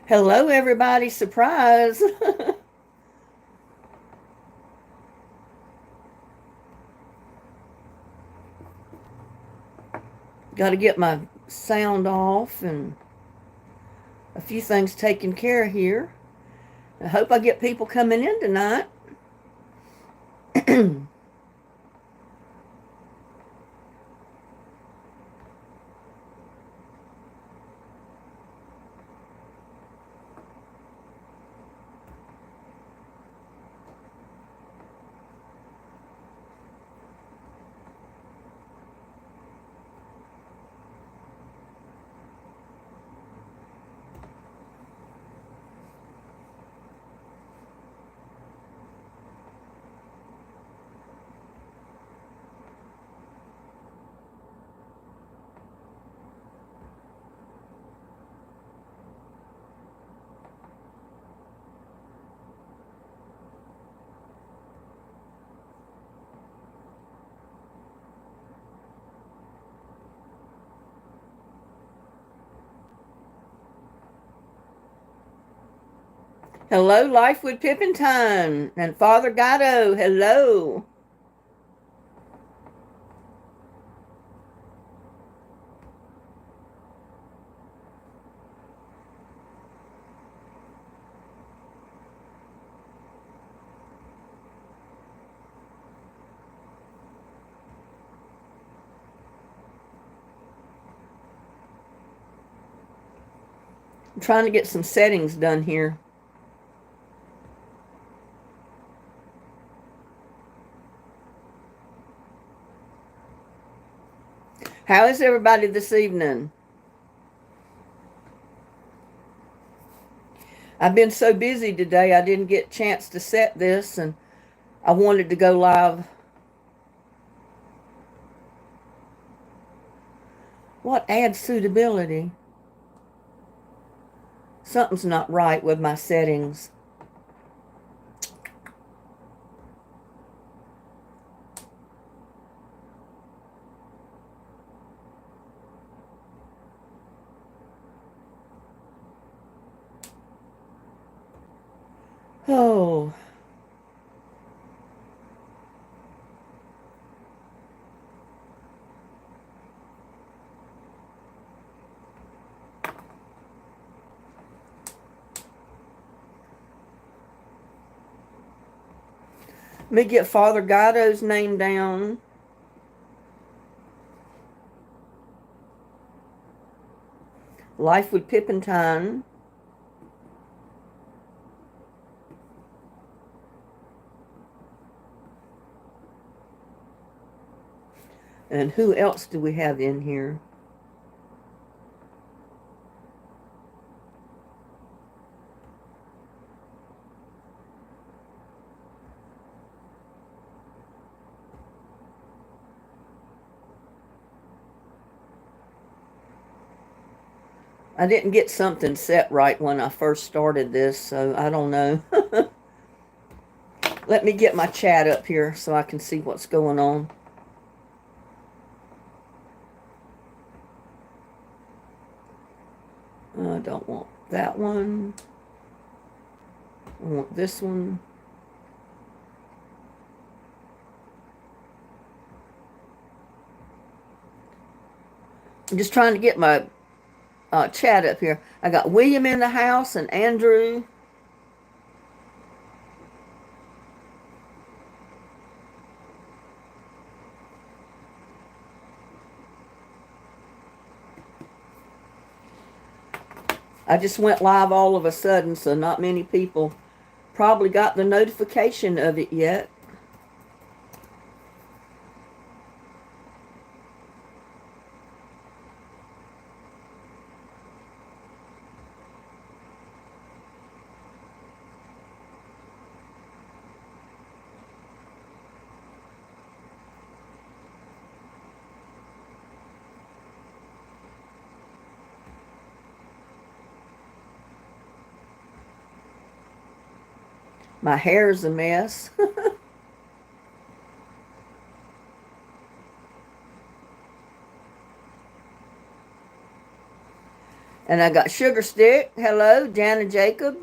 Hello, everybody. Surprise. Got to get my sound off and a few things taken care of here. I hope I get people coming in tonight. Hello, Life with Pippin Time and Father Gatto. Hello. I'm trying to get some settings done here. How is everybody this evening? I've been so busy today I didn't get a chance to set this, and I wanted to go live. What adds suitability? Something's not right with my settings. Oh. Let me get Father Gatto's name down. Life with Pippintine. And who else do we have in here? I didn't get something set right when I first started this, so I don't know. Let me get my chat up here so I can see what's going on. I don't want that one. I want this one. I'm just trying to get my chat up here. I got William in the house and Andrew. I just went live all of a sudden, so not many people probably got the notification of it yet. My hair's a mess. And I got Sugar Stick. Hello, Jana Jacob.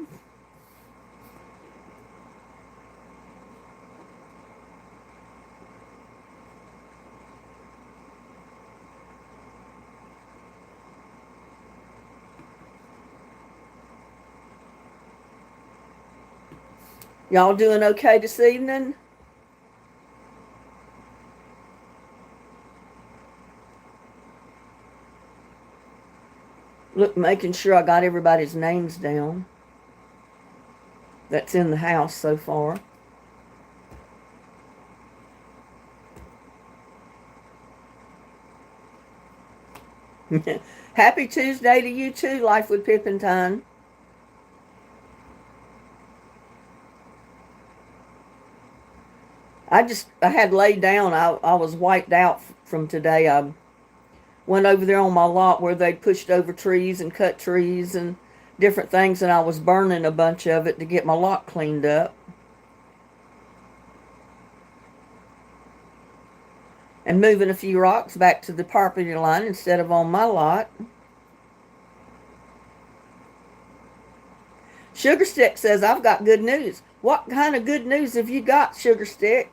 Y'all doing okay this evening? Look, making sure I got everybody's names down that's in the house so far. Happy Tuesday to you too, Life with Pippintine. I had laid down. I was wiped out from today. I went over there on my lot where they pushed over trees and cut trees and different things, and I was burning a bunch of it to get my lot cleaned up. And moving a few rocks back to the property line instead of on my lot. Sugar Stick says, I've got good news. What kind of good news have you got, Sugar Stick?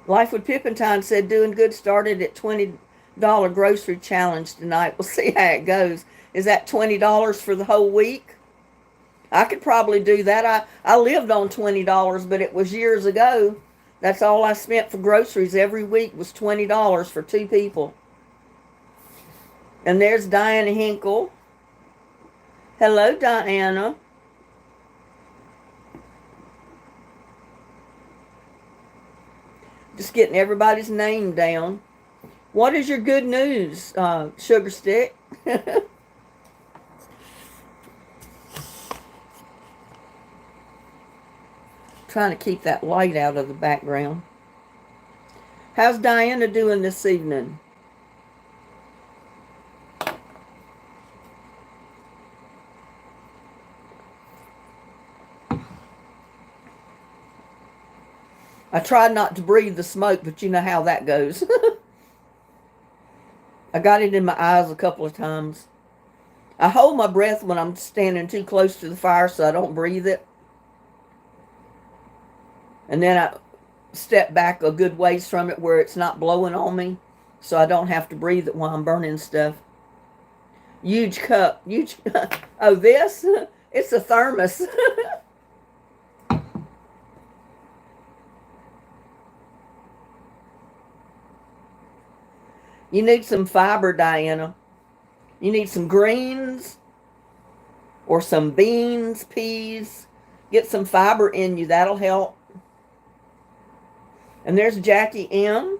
Life with Pippintine said, doing good, started at $20 grocery challenge tonight. We'll see how it goes. Is that $20 for the whole week? I could probably do that. I lived on $20, but it was years ago. That's all I spent for groceries every week was $20 for 2 people. And there's Diana Hinkle. Hello, Diana. Just getting everybody's name down. What is your good news, Sugar Stick? Trying to keep that light out of the background. How's Diana doing this evening? I tried not to breathe the smoke, but you know how that goes. I got it in my eyes a couple of times. I hold my breath when I'm standing too close to the fire so I don't breathe it. And then I step back a good ways from it where it's not blowing on me so I don't have to breathe it while I'm burning stuff. Huge cup. Huge. Oh, this? It's a thermos. You need some fiber, Diana. You need some greens or some beans, peas. Get some fiber in you. That'll help. And there's Jackie M.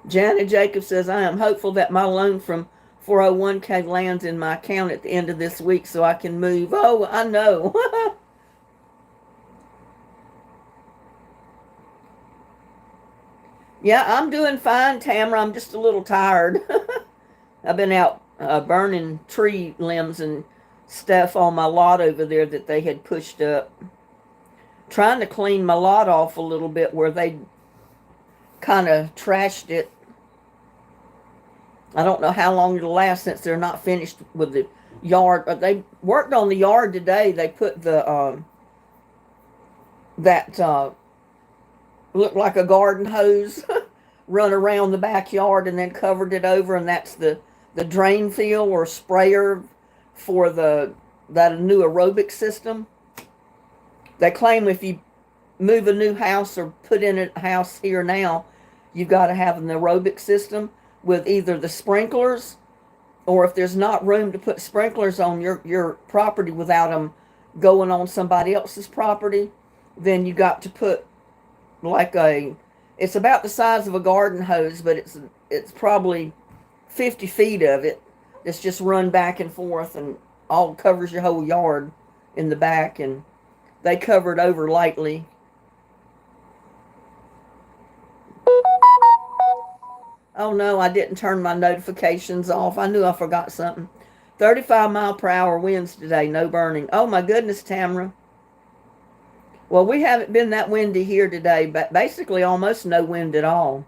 Janet Jacob says, I am hopeful that my loan from 401k lands in my account at the end of this week so I can move. Oh, I know. Yeah, I'm doing fine, Tamara. I'm just a little tired. I've been out burning tree limbs and stuff on my lot over there that they had pushed up. Trying to clean my lot off a little bit where they kind of trashed it. I don't know how long it'll last since they're not finished with the yard. But they worked on the yard today. They put the looked like a garden hose run around the backyard and then covered it over, and that's the drain field or sprayer for that new aerobic system. They claim if you move a new house or put in a house here now, you've got to have an aerobic system with either the sprinklers, or if there's not room to put sprinklers on your property without them going on somebody else's property, then you got to put like it's about the size of a garden hose, but it's probably 50 feet of it that's just run back and forth and all covers your whole yard in the back, and they cover it over lightly. Oh no, I didn't turn my notifications off. I knew I forgot something. 35 mile per hour winds today, no burning. Oh my goodness, Tamara. Well, we haven't been that windy here today, but basically almost no wind at all.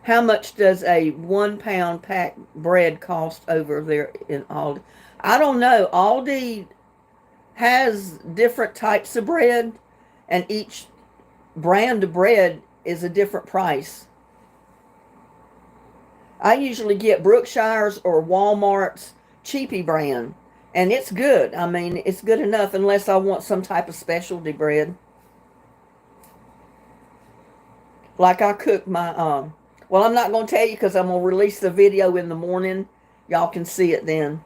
How much does a 1 pound pack bread cost over there in Aldi? I don't know. Aldi has different types of bread, and each brand of bread is a different price. I usually get Brookshire's or Walmart's cheapy brand, and it's good. I mean, it's good enough unless I want some type of specialty bread. Like I cook my, well, I'm not going to tell you because I'm going to release the video in the morning. Y'all can see it then.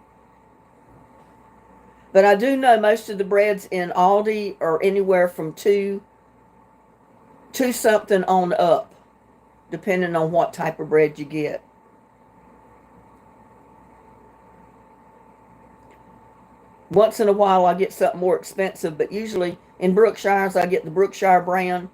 But I do know most of the breads in Aldi are anywhere from two something on up, depending on what type of bread you get. Once in a while I get something more expensive, but usually in Brookshire's I get the Brookshire brand,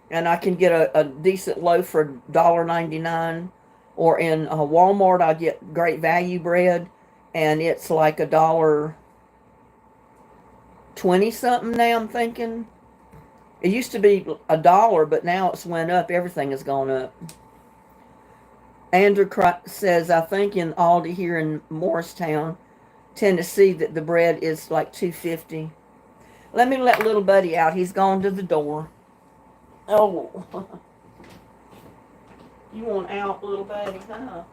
and I can get a decent loaf for $1.99. Or in Walmart I get Great Value bread, and it's like $1.20 something now, I'm thinking. It used to be $1, but now it's went up. Everything has gone up. Andrew says, I think in Aldi here in Morristown, Tennessee, that the bread is like $2.50. Let me let little buddy out. He's gone to the door. Oh. You want out, little buddy, huh?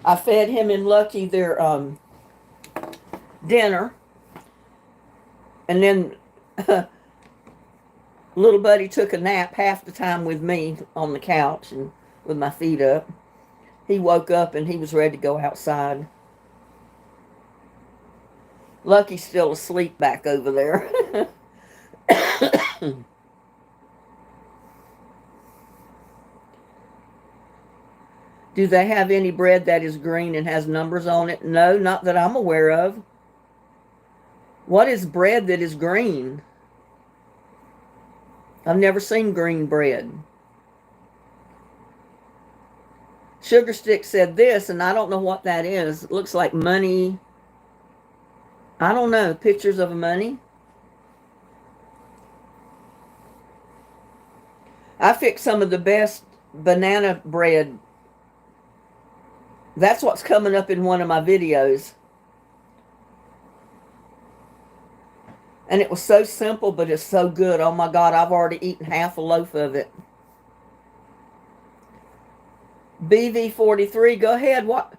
I fed him and Lucky their dinner. And then little buddy took a nap half the time with me on the couch and with my feet up. He woke up and he was ready to go outside. Lucky's still asleep back over there. Do they have any bread that is green and has numbers on it? No, not that I'm aware of. What is bread that is green? I've never seen green bread. Sugar Stick said this, and I don't know what that is. It looks like money. I don't know. Pictures of money. I fixed some of the best banana bread. That's what's coming up in one of my videos. And it was so simple, but it's so good. Oh my God, I've already eaten half a loaf of it. BV43, go ahead. What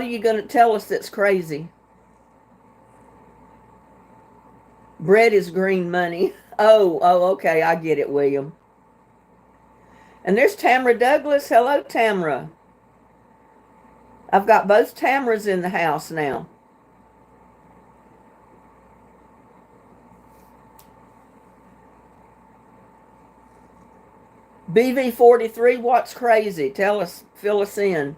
are you going to tell us that's crazy? Bread is green money. Oh, okay. I get it, William. And there's Tamara Douglas. Hello, Tamara. I've got both Tamaras in the house now. BV43, what's crazy? Tell us, fill us in.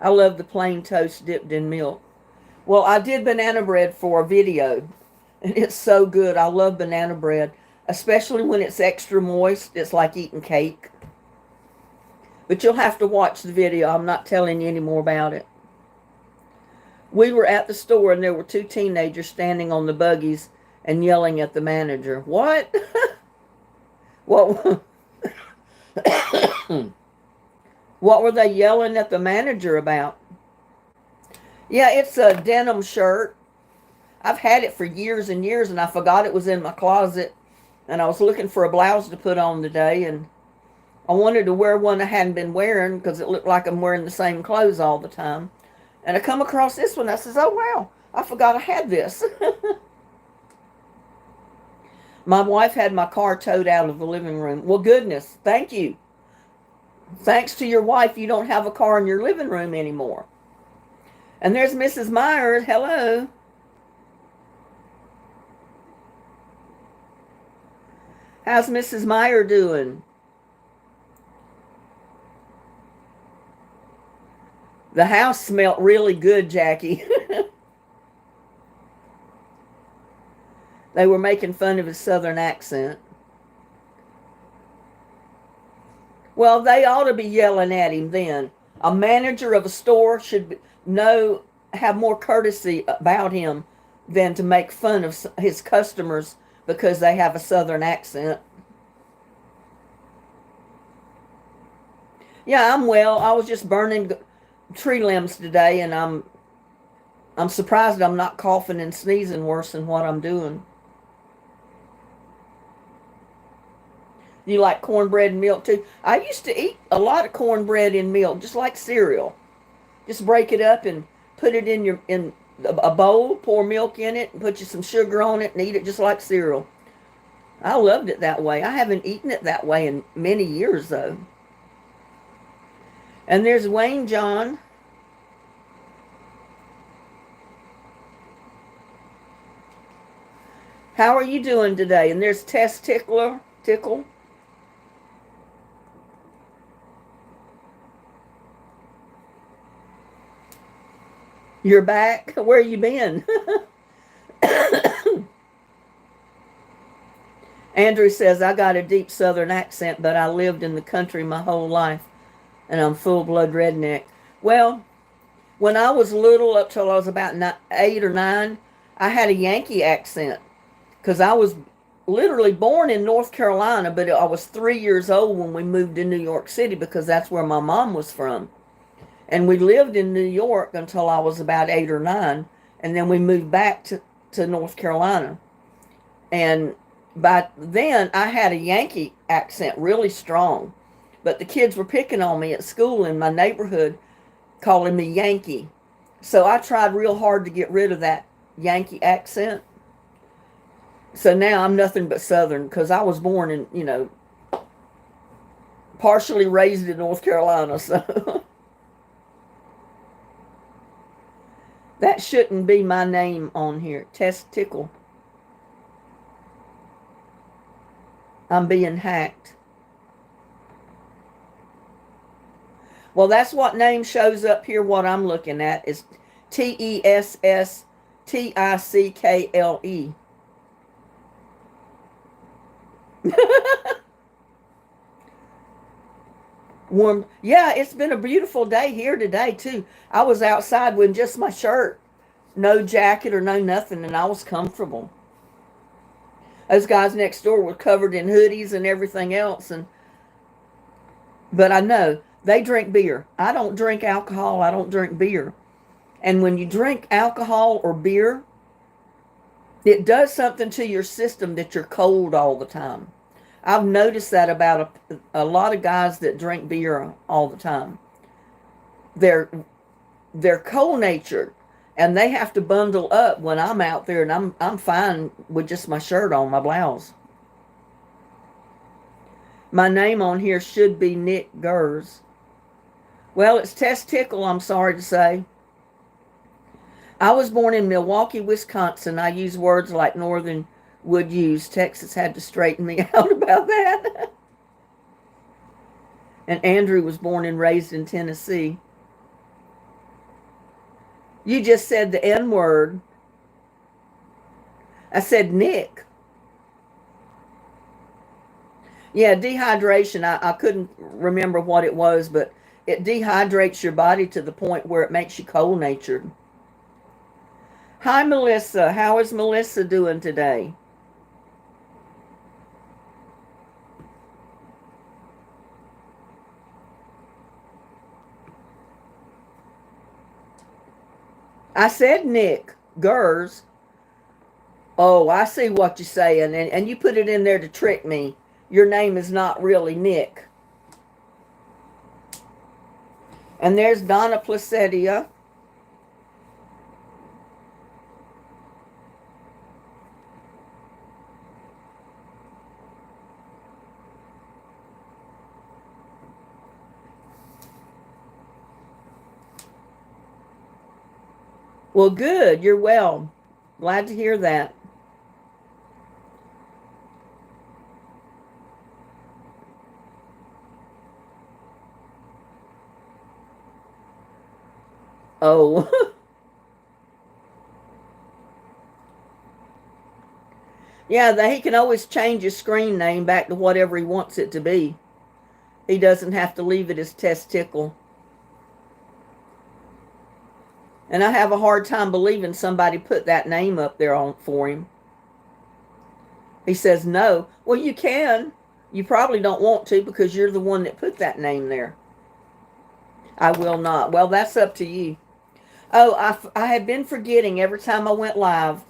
I love the plain toast dipped in milk. Well, I did banana bread for a video, and it's so good. I love banana bread, especially when it's extra moist. It's like eating cake. But you'll have to watch the video. I'm not telling you any more about it. We were at the store, and there were two teenagers standing on the buggies and yelling at the manager. What? What? What were they yelling at the manager about? Yeah, it's a denim shirt. I've had it for years and years, and I forgot it was in my closet. And I was looking for a blouse to put on today, and I wanted to wear one I hadn't been wearing because it looked like I'm wearing the same clothes all the time. And I come across this one. I says, oh, wow, I forgot I had this. My wife had my car towed out of the living room. Well, goodness, thank you. Thanks to your wife, you don't have a car in your living room anymore. And there's Mrs. Myers. Hello. How's Mrs. Meyer doing? The house smelled really good, Jackie. They were making fun of his southern accent. Well, they ought to be yelling at him then. A manager of a store should know, have more courtesy about him than to make fun of his customers because they have a southern accent. Yeah, I'm well. I was just burning tree limbs today, and I'm surprised I'm not coughing and sneezing worse than what I'm doing. You like cornbread and milk too? I used to eat a lot of cornbread and milk, just like cereal. Just break it up and put it in a bowl, pour milk in it, and put you some sugar on it, and eat it just like cereal. I loved it that way. I haven't eaten it that way in many years though. And there's Wayne John. How are you doing today? And there's Tess Tickle. You're back? Where you been? Andrew says, I got a deep southern accent, but I lived in the country my whole life, and I'm full-blood redneck. Well, when I was little, up till I was about 8 or 9, I had a Yankee accent because I was literally born in North Carolina, but I was 3 years old when we moved to New York City because that's where my mom was from. And we lived in New York until I was about 8 or 9, and then we moved back to North Carolina. And by then, I had a Yankee accent really strong, but the kids were picking on me at school in my neighborhood, calling me Yankee. So I tried real hard to get rid of that Yankee accent. So now I'm nothing but Southern because I was born in, partially raised in North Carolina. So that shouldn't be my name on here. Testicle. I'm being hacked. Well, that's what name shows up here. What I'm looking at is Tessickle. Warm. Yeah, it's been a beautiful day here today, too. I was outside with just my shirt, no jacket or no nothing, and I was comfortable. Those guys next door were covered in hoodies and everything else, but I know they drink beer. I don't drink alcohol. I don't drink beer. And when you drink alcohol or beer, it does something to your system that you're cold all the time. I've noticed that about a lot of guys that drink beer all the time. They're cold natured, and they have to bundle up when I'm out there, and I'm fine with just my shirt on, my blouse. My name on here should be Nick Gers. Well, it's Testicle, I'm sorry to say. I was born in Milwaukee, Wisconsin. I use words like Northern would use. Texas had to straighten me out about that. And Andrew was born and raised in Tennessee. You just said the N word. I said Nick. Yeah, dehydration. I couldn't remember what it was, but it dehydrates your body to the point where it makes you cold natured. Hi, Melissa. How is Melissa doing today? I said Nick Gers. Oh, I see what you're saying, and you put it in there to trick me. Your name is not really Nick. And there's Donna Placidia. Well, good. You're well. Glad to hear that. Oh. Yeah, he can always change his screen name back to whatever he wants it to be. He doesn't have to leave it as Testickle. And I have a hard time believing somebody put that name up there for him. He says no. Well, you can. You probably don't want to because you're the one that put that name there. I will not. Well, that's up to you. Oh, I had been forgetting every time I went live.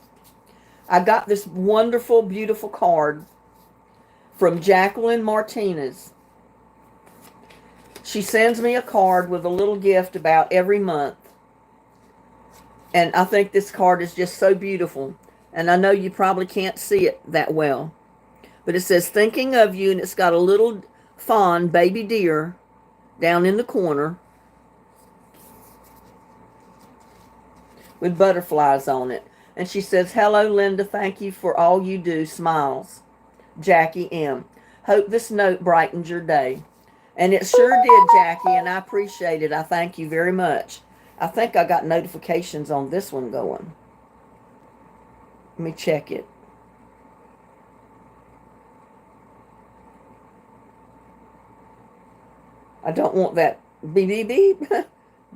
I got this wonderful, beautiful card from Jacqueline Martinez. She sends me a card with a little gift about every month. And I think this card is just so beautiful. And I know you probably can't see it that well. But it says, thinking of you, and it's got a little fawn baby deer down in the corner with butterflies on it. And she says, hello, Linda. Thank you for all you do. Smiles. Jackie M. Hope this note brightens your day. And it sure did, Jackie, and I appreciate it. I thank you very much. I think I got notifications on this one going. Let me check it. I don't want that beep, beep, beep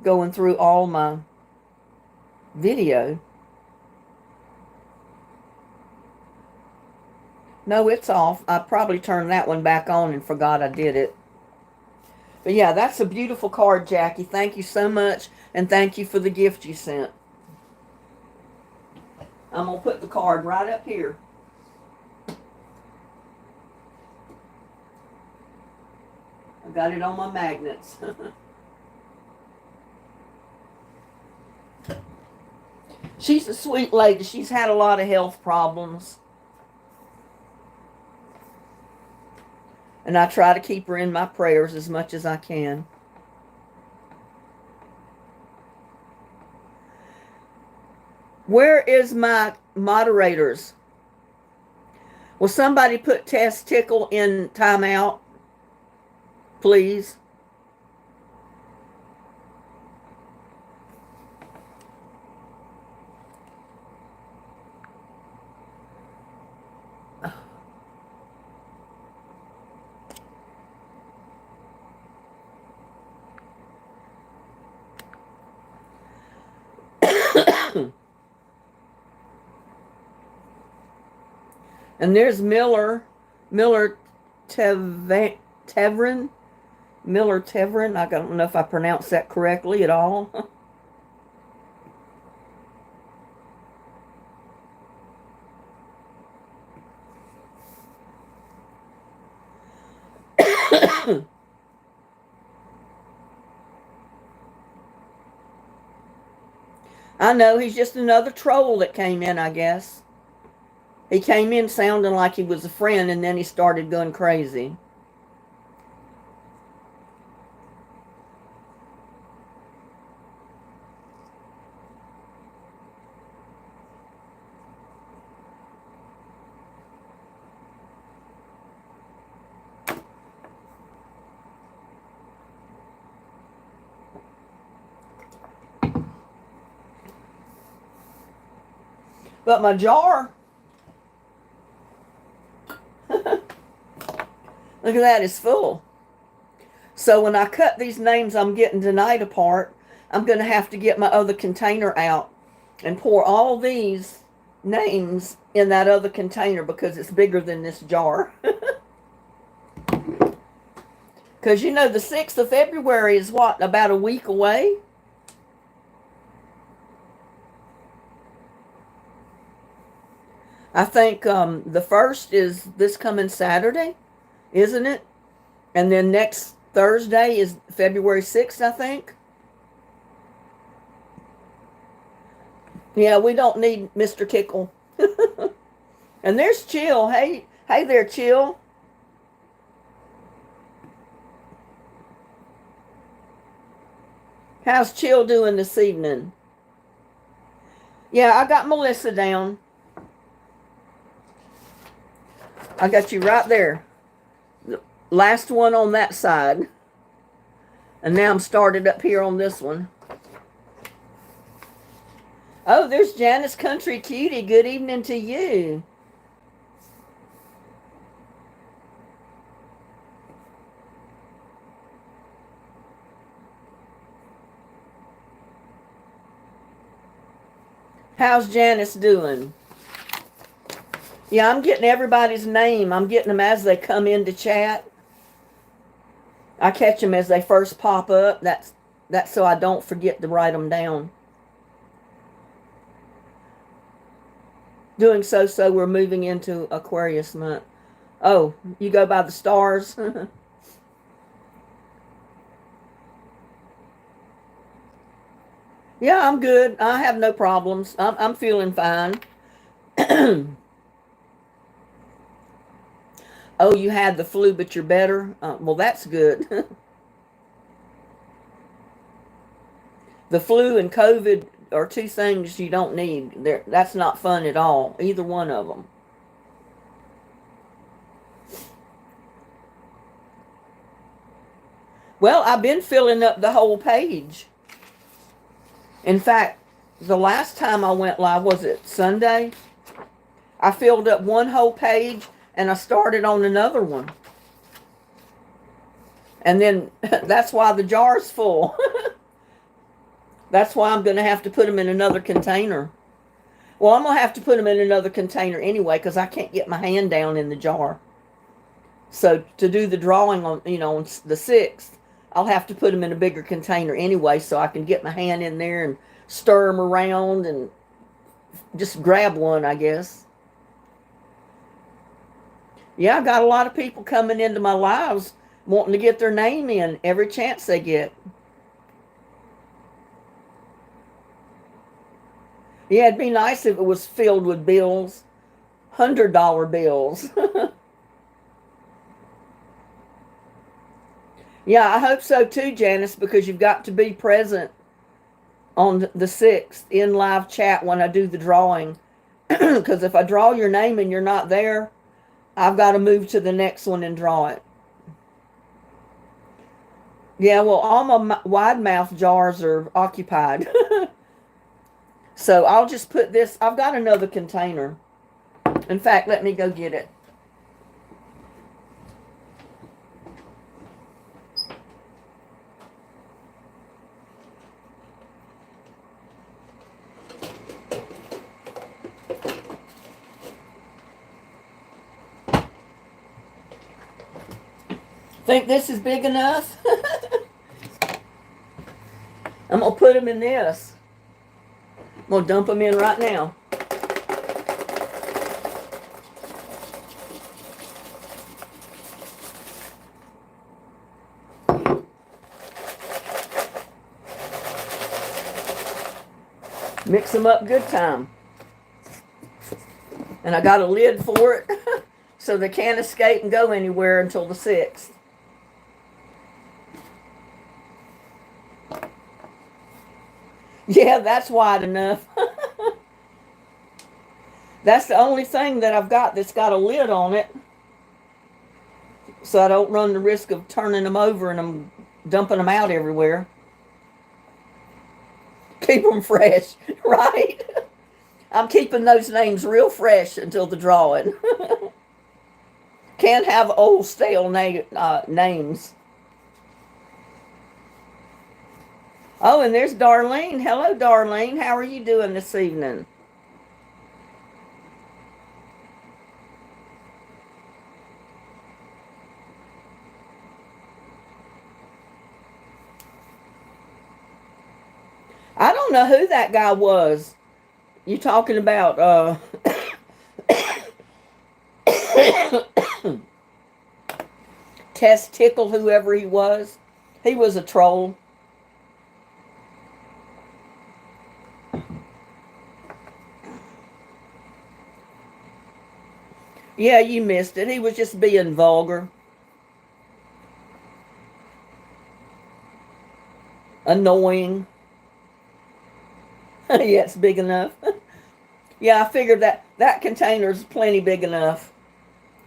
going through all my video. No, it's off. I probably turned that one back on and forgot I did it. But yeah, that's a beautiful card, Jackie. Thank you so much, and thank you for the gift you sent. I'm going to put the card right up here. I got it on my magnets. She's a sweet lady. She's had a lot of health problems. And I try to keep her in my prayers as much as I can. Where is my moderators? Will somebody put Testickle in timeout, please? And there's Miller Tevrin. I don't know if I pronounced that correctly at all. I know, he's just another troll that came in, I guess. He came in sounding like he was a friend, and then he started going crazy. But my jar, look at that, it's full. So when I cut these names I'm getting tonight apart, I'm going to have to get my other container out and pour all these names in that other container because it's bigger than this jar. Because you know the 6th of February is what, about a week away? I think the 1st is this coming Saturday, isn't it? And then next Thursday is February 6th, I think. Yeah, we don't need Mr. Tickle. And there's Chill. Hey there, Chill. How's Chill doing this evening? Yeah, I got Melissa down. I got you right there. The last one on that side. And now I'm started up here on this one. Oh, there's Janice Country Cutie. Good evening to you. How's Janice doing? Yeah, I'm getting everybody's name. I'm getting them as they come into chat. I catch them as they first pop up. That's so I don't forget to write them down. Doing so we're moving into Aquarius month. Oh, you go by the stars? Yeah, I'm good. I have no problems. I'm feeling fine. Oh, you had the flu, but you're better? Well, that's good. The flu and COVID are two things you don't need. That's not fun at all, either one of them. Well, I've been filling up the whole page. In fact, the last time I went live, was it Sunday? I filled up one whole page and I started on another one. And then that's why the jar's full. That's why I'm going to have to put them in another container. Well, I'm going to have to put them in another container anyway because I can't get my hand down in the jar. So to do the drawing on, on the 6th, I'll have to put them in a bigger container anyway so I can get my hand in there and stir them around and just grab one, I guess. Yeah, I got a lot of people coming into my lives wanting to get their name in every chance they get. Yeah, it'd be nice if it was filled with bills, $100 bills. Yeah, I hope so too, Janice, because you've got to be present on the 6th in live chat when I do the drawing. Because if I draw your name and you're not there, I've got to move to the next one and draw it. Yeah, well, all my wide mouth jars are occupied. So I'll just put this, I've got another container. In fact, let me go get it. Think this is big enough? I'm going to put them in this. I'm going to dump them in right now. Mix them up good time. And I got a lid for it so they can't escape and go anywhere until the 6th. Yeah, that's wide enough. That's the only thing that I've got that's got a lid on it, so I don't run the risk of turning them over and I'm dumping them out everywhere. Keep them fresh, right? I'm keeping those names real fresh until the drawing. Can't have old stale names. Oh, and there's Darlene. Hello, Darlene. How are you doing this evening? I don't know who that guy was. You talking about Test Tickle, whoever he was? He was a troll. Yeah, you missed it. He was just being vulgar. Annoying. Yeah, it's big enough. Yeah, I figured that container's plenty big enough.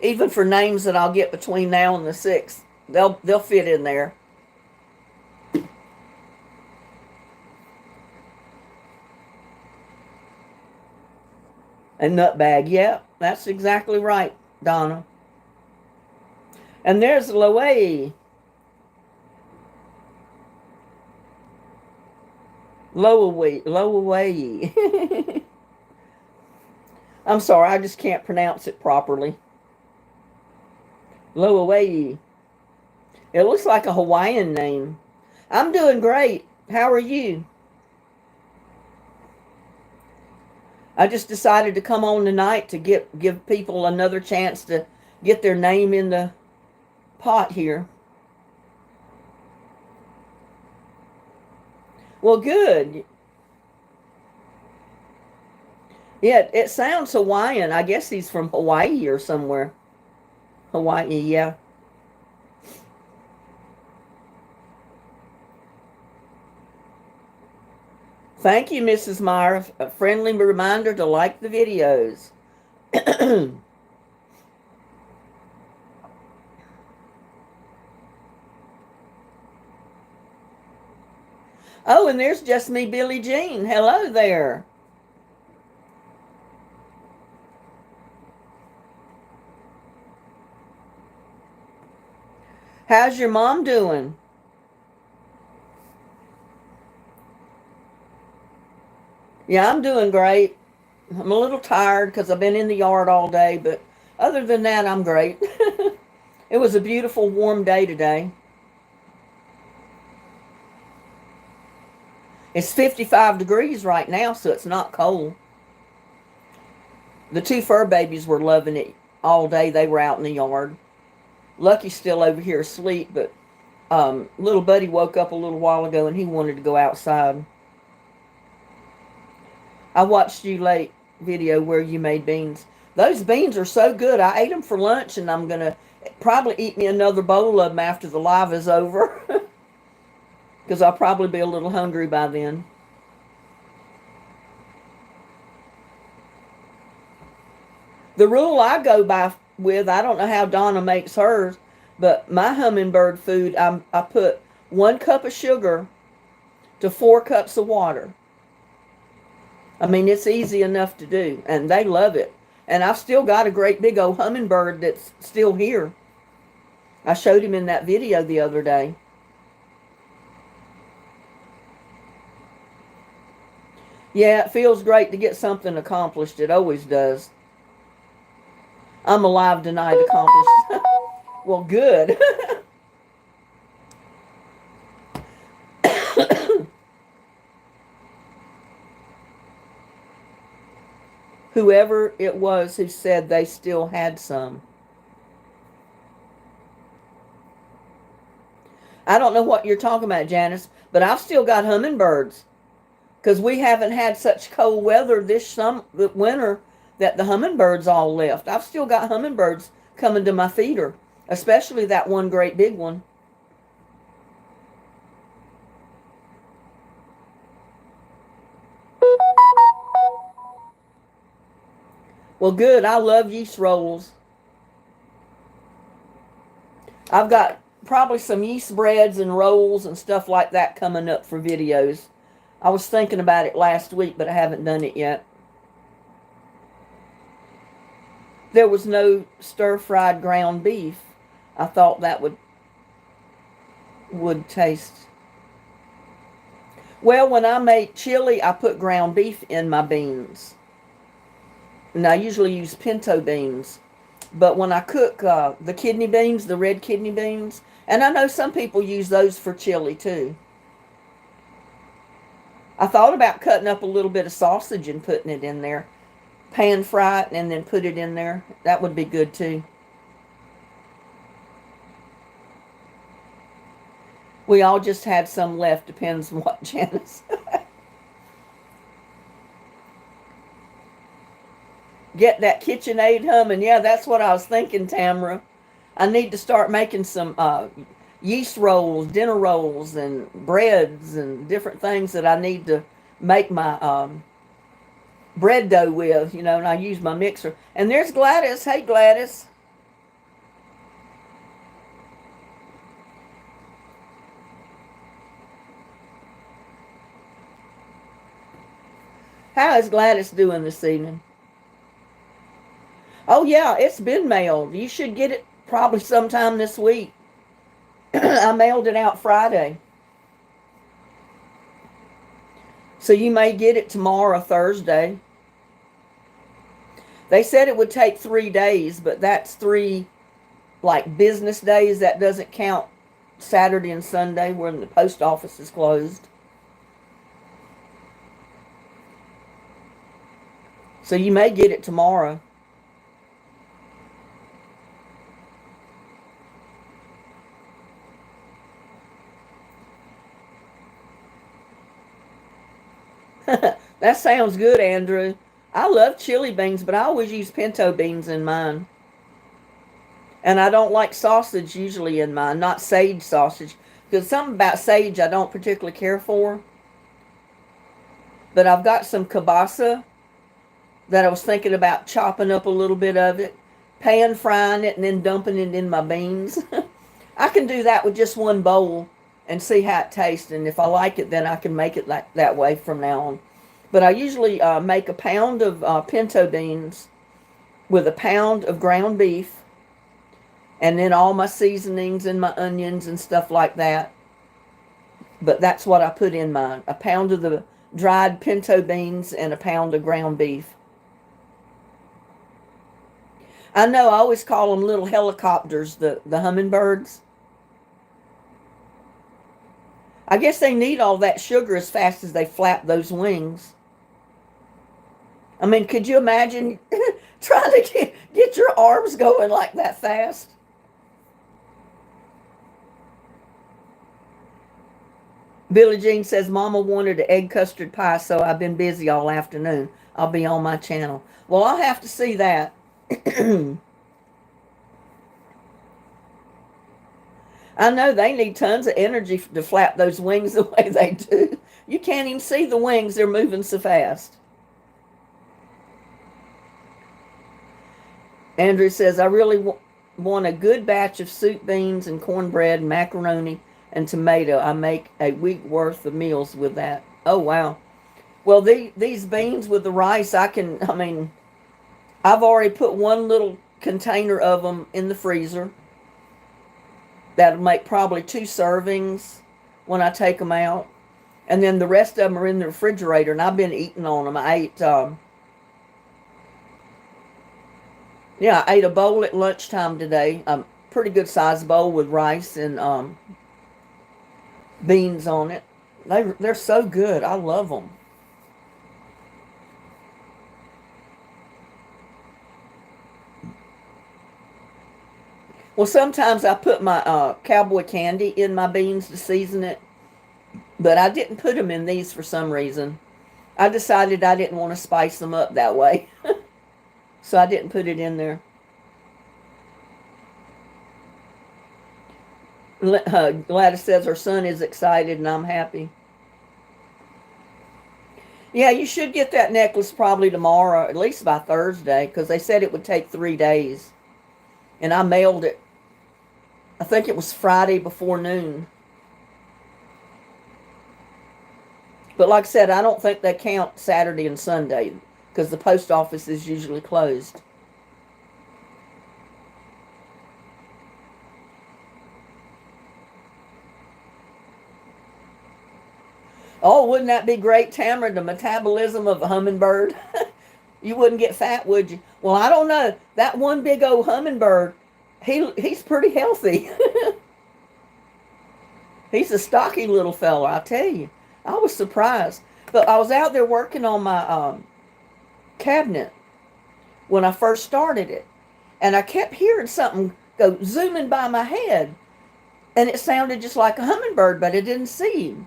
Even for names that I'll get between now and the 6th. They'll fit in there. A nutbag. Yeah, that's exactly right, Donna. And there's Loay. Loay. I'm sorry, I just can't pronounce it properly. Loay. It looks like a Hawaiian name. I'm doing great. How are you? I just decided to come on tonight to give people another chance to get their name in the pot here. Well, good. Yeah, it sounds Hawaiian. I guess he's from Hawaii or somewhere. Hawaii, yeah. Thank you, Mrs. Meyer. A friendly reminder to like the videos. Oh, and there's just me, Billie Jean. Hello there. How's your mom doing? Yeah, I'm doing great. I'm a little tired because I've been in the yard all day, but other than that, I'm great. It was a beautiful, warm day today. It's 55 degrees right now, so it's not cold. The two fur babies were loving it all day. They were out in the yard. Lucky's still over here asleep, but little buddy woke up a little while ago and he wanted to go outside. I watched you late video where you made beans. Those beans are so good. I ate them for lunch and I'm going to probably eat me another bowl of them after the live is over because I'll probably be a little hungry by then. The rule I go by with, I don't know how Donna makes hers, but my hummingbird food, I put 1 cup of sugar to 4 cups of water. I mean, it's easy enough to do, and they love it. And I've still got a great big old hummingbird that's still here. I showed him in that video the other day. Yeah, it feels great to get something accomplished. It always does. I'm alive tonight, accomplished. Well, good. Whoever it was who said they still had some. I don't know what you're talking about, Janice, but I've still got hummingbirds because we haven't had such cold weather this winter that the hummingbirds all left. I've still got hummingbirds coming to my feeder, especially that one great big one. Well, good. I love yeast rolls. I've got probably some yeast breads and rolls and stuff like that coming up for videos. I was thinking about it last week, but I haven't done it yet. There was no stir-fried ground beef. I thought that would taste. Well, when I make chili, I put ground beef in my beans. And I usually use pinto beans. But when I cook the kidney beans, the red kidney beans, and I know some people use those for chili too. I thought about cutting up a little bit of sausage and putting it in there. Pan fry it and then put it in there. That would be good too. We all just had some left. Depends on what, Janice. Get that KitchenAid humming. Yeah, that's what I was thinking, Tamara. I need to start making some yeast rolls, dinner rolls, and breads and different things that I need to make my bread dough with, you know, and I use my mixer. And there's Gladys. Hey, Gladys. How is Gladys doing this evening? Oh, yeah, it's been mailed. You should get it probably sometime this week. I mailed it out Friday. So you may get it tomorrow, Thursday. They said it would take 3 days, but that's three like business days. That doesn't count Saturday and Sunday when the post office is closed. So you may get it tomorrow. That sounds good, Andrew. I love chili beans, but I always use pinto beans in mine. And I don't like sausage usually in mine, not sage sausage. Because something about sage I don't particularly care for. But I've got some kielbasa that I was thinking about chopping up a little bit of it, pan frying it, and then dumping it in my beans. I can do that with just one bowl and see how it tastes. And if I like it, then I can make it like that way from now on. But I usually make a pound of pinto beans with a pound of ground beef, and then all my seasonings and my onions and stuff like that. But that's what I put in mine. A pound of the dried pinto beans and a pound of ground beef. I know I always call them little helicopters, the hummingbirds. I guess they need all that sugar as fast as they flap those wings. I mean, could you imagine trying to get your arms going like that fast? Billie Jean says, Mama wanted an egg custard pie, so I've been busy all afternoon. I'll be on my channel. Well, I'll have to see that. I know they need tons of energy to flap those wings the way they do. You can't even see the wings. They're moving so fast. Andrew says, I really want a good batch of soup beans and cornbread, macaroni, and tomato. I make a week worth of meals with that. Oh, wow. Well, these beans with the rice, I mean, I've already put one little container of them in the freezer. That'll make probably 2 servings when I take them out. And then the rest of them are in the refrigerator, and I've been eating on them. I ate a bowl at lunchtime today. A pretty good sized bowl with rice and beans on it. They're so good. I love them. Well, sometimes I put my cowboy candy in my beans to season it, but I didn't put them in these for some reason. I decided I didn't want to spice them up that way, so I didn't put it in there. Gladys says her son is excited and I'm happy. Yeah, you should get that necklace probably tomorrow, at least by Thursday, because they said it would take 3 days. And I mailed it, I think it was Friday before noon. But like I said, I don't think they count Saturday and Sunday because the post office is usually closed. Oh, wouldn't that be great, Tamara? The metabolism of a hummingbird. You wouldn't get fat, would you? Well, I don't know. That one big old hummingbird, he's pretty healthy. He's a stocky little fella, I tell you. I was surprised. But I was out there working on my cabinet when I first started it. And I kept hearing something go zooming by my head. And it sounded just like a hummingbird, but I didn't see him.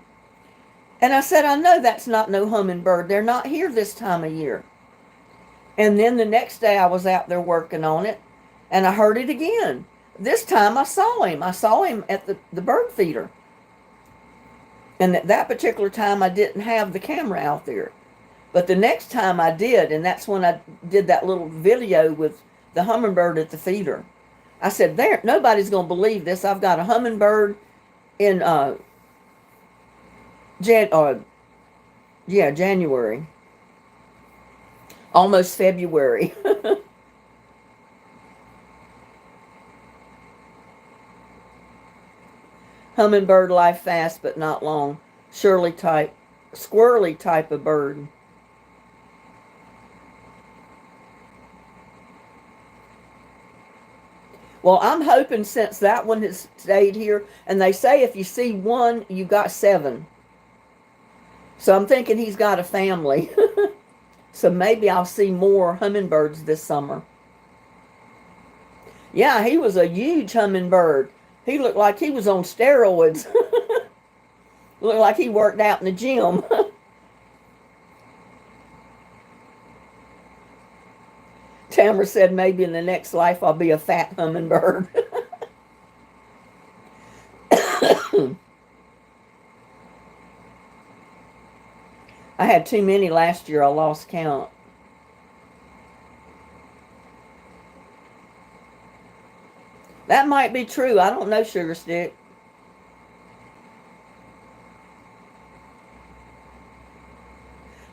And I said, I know that's not no hummingbird. They're not here this time of year. And then the next day I was out there working on it, and I heard it again. This time I saw him. I saw him at the bird feeder. And at that particular time I didn't have the camera out there. But the next time I did, and that's when I did that little video with the hummingbird at the feeder. I said, there, nobody's going to believe this. I've got a hummingbird in January. Almost February. Hummingbird life fast but not long. Squirrely type of bird. Well, I'm hoping since that one has stayed here, and they say if you see one, you got seven. So I'm thinking he's got a family. So maybe I'll see more hummingbirds this summer. Yeah, he was a huge hummingbird. He looked like he was on steroids. Looked like he worked out in the gym. Tamara said maybe in the next life I'll be a fat hummingbird. I had too many last year. I lost count. That might be true. I don't know, Sugar Stick.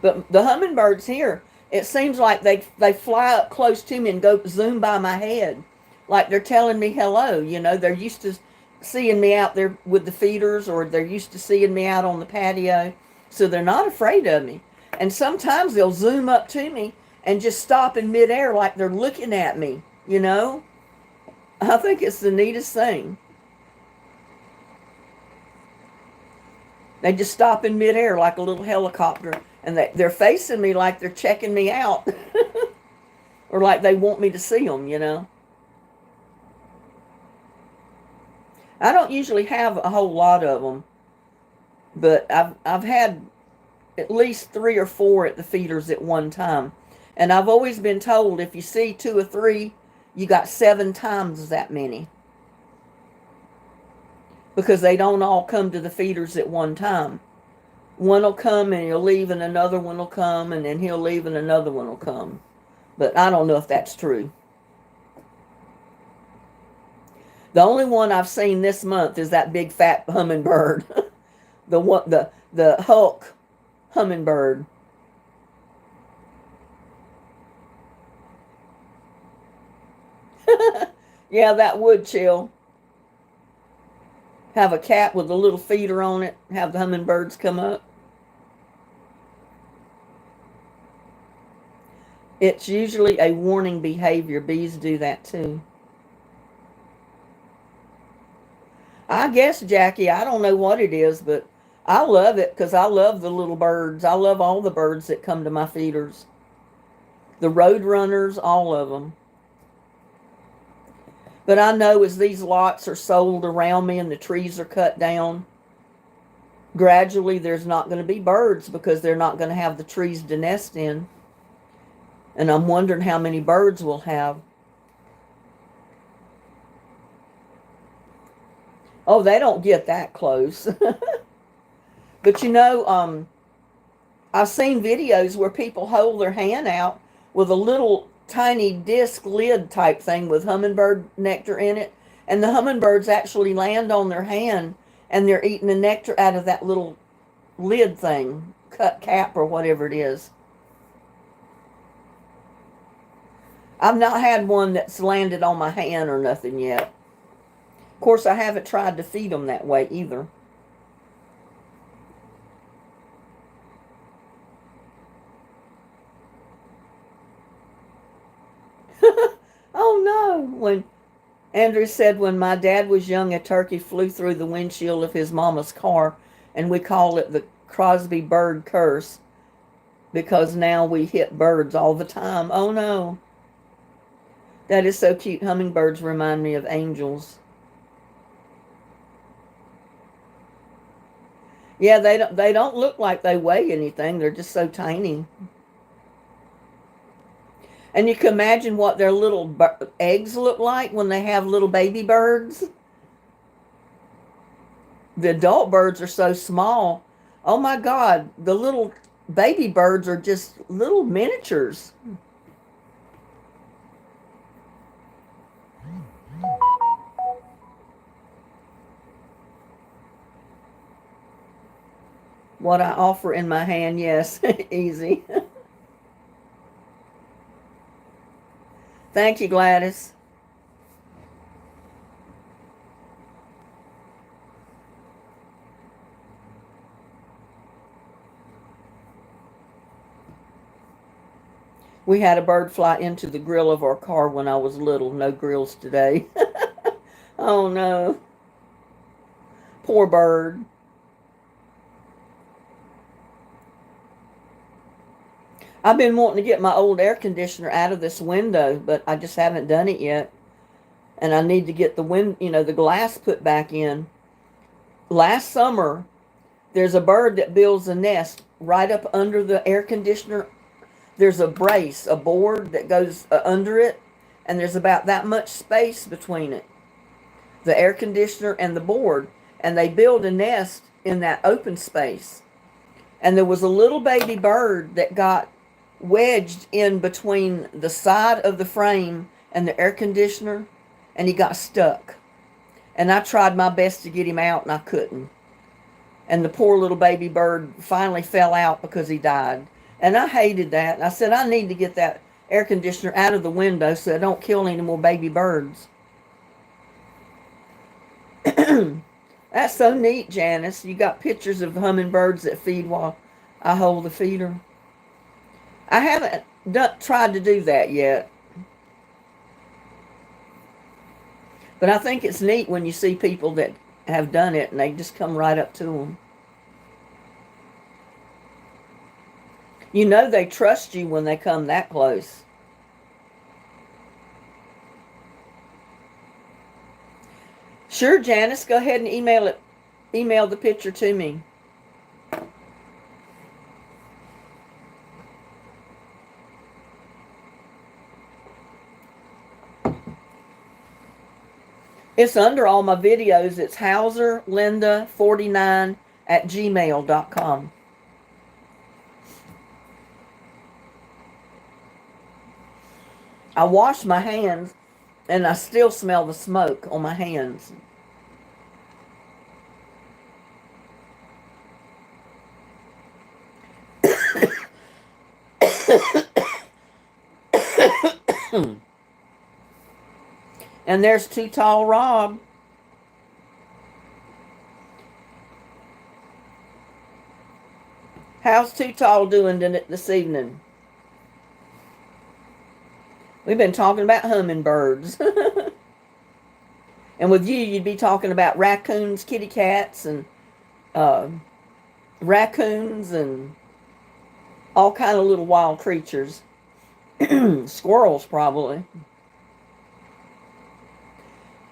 But the hummingbirds here, it seems like they fly up close to me and go zoom by my head, like they're telling me hello. You know, they're used to seeing me out there with the feeders, or they're used to seeing me out on the patio, so they're not afraid of me. And sometimes they'll zoom up to me and just stop in midair, like they're looking at me. You know, I think it's the neatest thing. They just stop in midair like a little helicopter, and they're facing me like they're checking me out, or like they want me to see them, you know. I don't usually have a whole lot of them, but I've had at least 3 or 4 at the feeders at one time. And I've always been told if you see 2 or 3, you got 7 times that many. Because they don't all come to the feeders at one time. One will come and he'll leave, and another one will come, and then he'll leave and another one will come. But I don't know if that's true. The only one I've seen this month is that big fat hummingbird. the Hulk hummingbird. Yeah, that would chill. Have a cat with a little feeder on it, have the hummingbirds come up. It's usually a warning behavior. Bees do that too. I guess, Jackie, I don't know what it is, but I love it because I love the little birds. I love all the birds that come to my feeders. The road runners, all of them. But I know as these lots are sold around me and the trees are cut down, gradually there's not going to be birds because they're not going to have the trees to nest in. And I'm wondering how many birds we'll have. Oh, they don't get that close. But you know, I've seen videos where people hold their hand out with a little tiny disc lid type thing with hummingbird nectar in it, and the hummingbirds actually land on their hand and they're eating the nectar out of that little lid thing, cut cap or whatever it is. I've not had one that's landed on my hand or nothing yet. Of course, I haven't tried to feed them that way either. Oh no! When Andrew said when my dad was young, a turkey flew through the windshield of his mama's car, and we call it the Crosby bird curse because now we hit birds all the time. Oh no! That is so cute. Hummingbirds remind me of angels. Yeah, they don't look like they weigh anything. They're just so tiny. And you can imagine what their little eggs look like when they have little baby birds. The adult birds are so small. Oh my God, the little baby birds are just little miniatures. What I offer in my hand, yes, easy. Thank you, Gladys. We had a bird fly into the grill of our car when I was little. No grills today. Oh no. Poor bird. I've been wanting to get my old air conditioner out of this window, but I just haven't done it yet. And I need to get the glass put back in. Last summer, there's a bird that builds a nest right up under the air conditioner. There's a brace, a board that goes under it, and there's about that much space between it, the air conditioner and the board. And they build a nest in that open space. And there was a little baby bird that got wedged in between the side of the frame and the air conditioner, and he got stuck. And I tried my best to get him out, and I couldn't. And the poor little baby bird finally fell out because he died. And I hated that. And I said, I need to get that air conditioner out of the window so I don't kill any more baby birds. That's so neat, Janice. You got pictures of hummingbirds that feed while I hold the feeder. I haven't tried to do that yet. But I think it's neat when you see people that have done it and they just come right up to them. You know they trust you when they come that close. Sure, Janice, go ahead and email the picture to me. It's under all my videos. It's hauserlinda49@gmail.com. I wash my hands and I still smell the smoke on my hands. And there's Too Tall Rob. How's Too Tall doing this evening? We've been talking about hummingbirds. And with you, you'd be talking about raccoons, kitty cats, and raccoons, and all kind of little wild creatures. Squirrels, probably.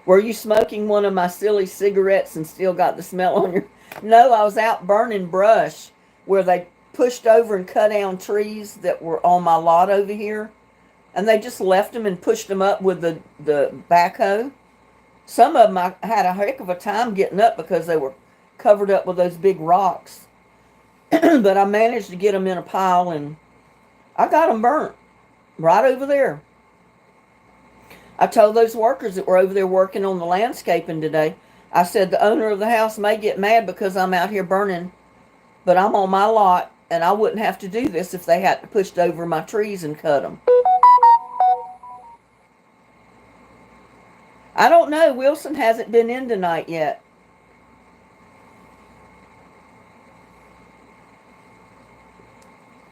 Were you smoking one of my silly cigarettes and still got the smell on your... No, I was out burning brush where they pushed over and cut down trees that were on my lot over here. And they just left them and pushed them up with the backhoe. Some of them I had a heck of a time getting up because they were covered up with those big rocks. But I managed to get them in a pile and I got them burnt right over there. I told those workers that were over there working on the landscaping today, I said the owner of the house may get mad because I'm out here burning, but I'm on my lot and I wouldn't have to do this if they had pushed over my trees and cut them. I don't know. Wilson hasn't been in tonight yet.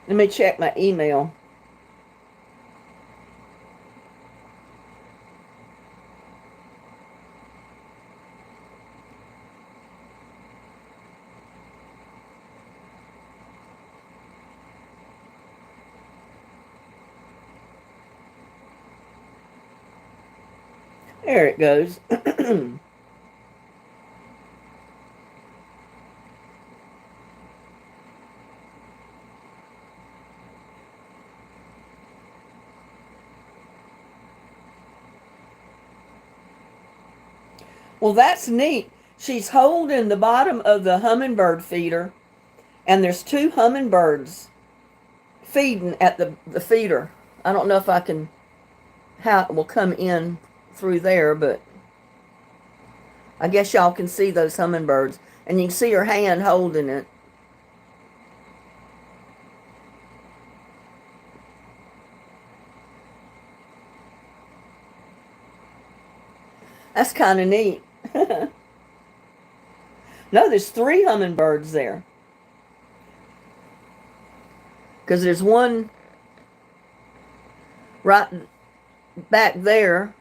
Let me check my email. There it goes. Well, that's neat. She's holding the bottom of the hummingbird feeder, and there's two hummingbirds feeding at the feeder. I don't know if how it will come in through there, but I guess y'all can see those hummingbirds, and you can see her hand holding it. That's kind of neat. No, there's 3 hummingbirds there. Because there's one right back there.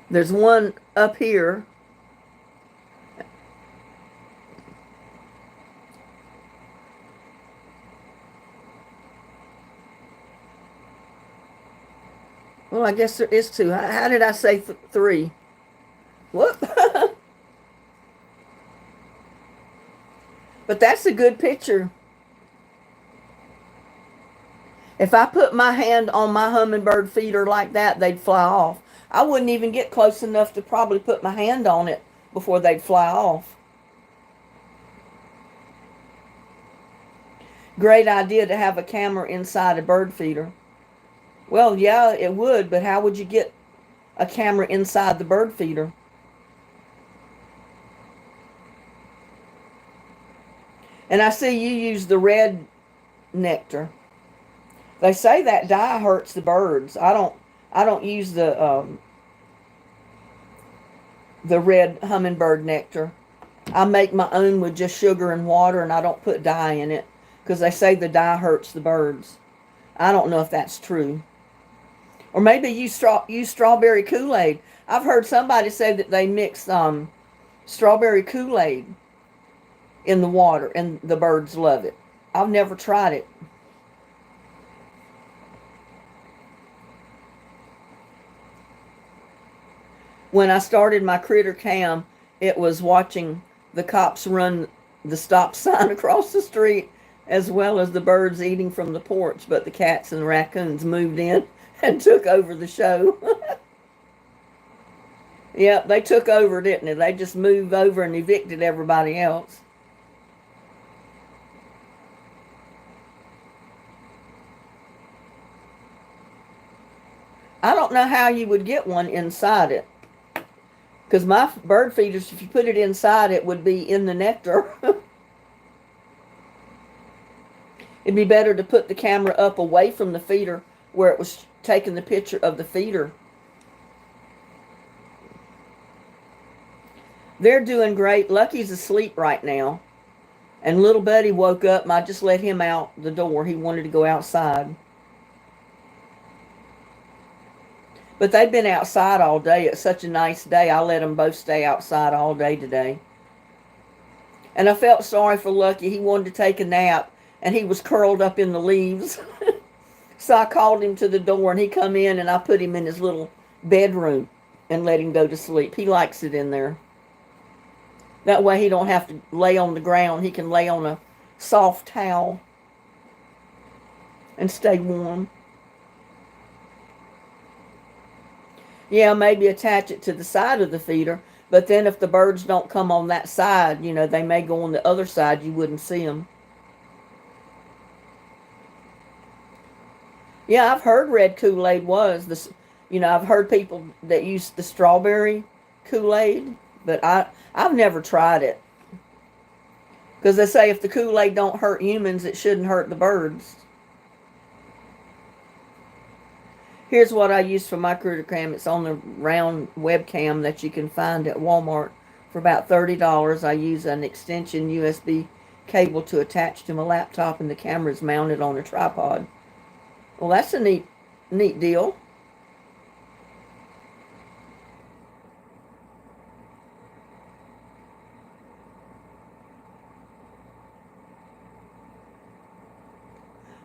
There's one up here. Well, I guess there is two. How did I say three? Whoop. But that's a good picture. If I put my hand on my hummingbird feeder like that, they'd fly off. I wouldn't even get close enough to probably put my hand on it before they'd fly off. Great idea to have a camera inside a bird feeder. Well, yeah, it would, but how would you get a camera inside the bird feeder? And I see you use the red nectar. They say that dye hurts the birds. I don't use the red hummingbird nectar. I make my own with just sugar and water, and I don't put dye in it because they say the dye hurts the birds. I don't know if that's true. Or maybe use strawberry Kool-Aid. I've heard somebody say that they mix strawberry Kool-Aid in the water, and the birds love it. I've never tried it. When I started my critter cam, it was watching the cops run the stop sign across the street as well as the birds eating from the porch, but the cats and the raccoons moved in and took over the show. Yep, they took over, didn't they? They just moved over and evicted everybody else. I don't know how you would get one inside it. Because my bird feeders, if you put it inside, it would be in the nectar. It'd be better to put the camera up away from the feeder where it was taking the picture of the feeder. They're doing great. Lucky's asleep right now. And little Buddy woke up and I just let him out the door. He wanted to go outside. But they've been outside all day. It's such a nice day. I let them both stay outside all day today. And I felt sorry for Lucky. He wanted to take a nap, and he was curled up in the leaves. So I called him to the door, and he come in, and I put him in his little bedroom and let him go to sleep. He likes it in there. That way he don't have to lay on the ground. He can lay on a soft towel and stay warm. Yeah, maybe attach it to the side of the feeder, but then if the birds don't come on that side, they may go on the other side. You wouldn't see them. Yeah, I've heard red Kool-Aid was this. I've heard people that use the strawberry Kool-Aid, but I've never tried it. Because they say if the Kool-Aid don't hurt humans, it shouldn't hurt the birds. Here's what I use for my critter cam. It's on the round webcam that you can find at Walmart for about $30. I use an extension USB cable to attach to my laptop, and the camera is mounted on a tripod. Well, that's a neat deal.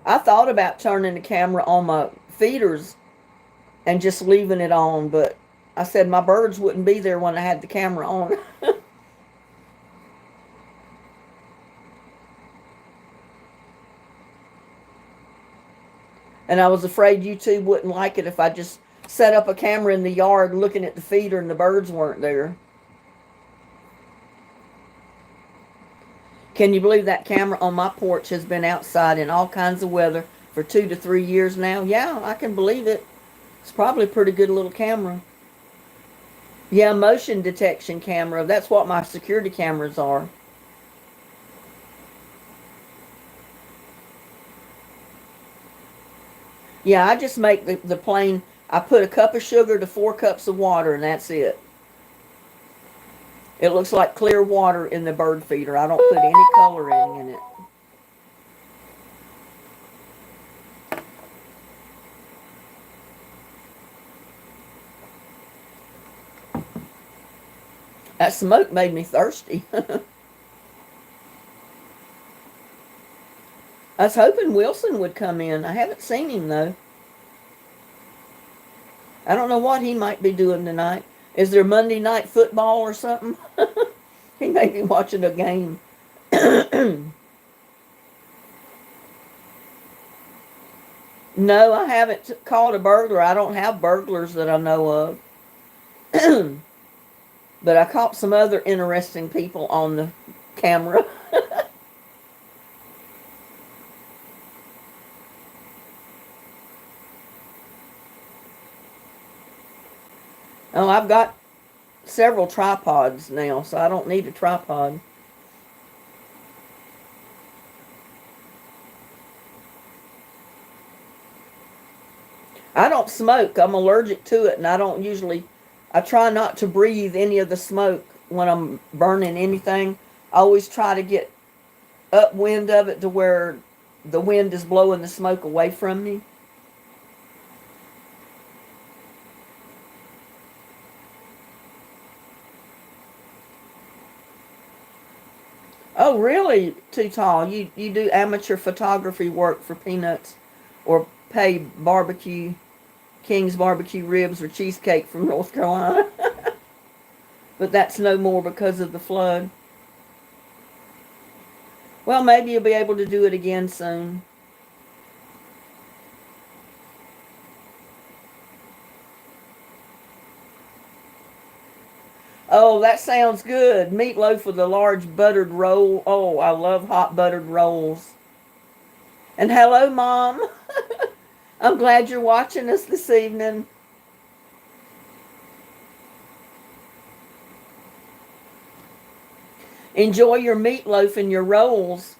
I thought about turning the camera on my feeders and just leaving it on, but I said my birds wouldn't be there when I had the camera on. And I was afraid YouTube wouldn't like it if I just set up a camera in the yard looking at the feeder and the birds weren't there. Can you believe that camera on my porch has been outside in all kinds of weather for 2 to 3 years now? Yeah, I can believe it. It's probably a pretty good little camera. Yeah, motion detection camera. That's what my security cameras are. Yeah, I just make the plain, I put a cup of sugar to 4 cups of water, and that's it. It looks like clear water in the bird feeder. I don't put any coloring in it. That smoke made me thirsty. I was hoping Wilson would come in. I haven't seen him though. I don't know what he might be doing tonight. Is there Monday night football or something? He may be watching a game. No, I haven't caught a burglar. I don't have burglars that I know of. But I caught some other interesting people on the camera. Oh, I've got several tripods now, so I don't need a tripod. I don't smoke. I'm allergic to it, and I try not to breathe any of the smoke when I'm burning anything. I always try to get upwind of it to where the wind is blowing the smoke away from me. Oh, really, Too Tall? You do amateur photography work for peanuts or pay barbecue, King's barbecue ribs or cheesecake from North Carolina? But that's no more because of the flood. Well, maybe you'll be able to do it again soon. Oh, that sounds good. Meatloaf with a large buttered roll. Oh, I love hot buttered rolls. And hello, Mom. I'm glad you're watching us this evening. Enjoy your meatloaf and your rolls.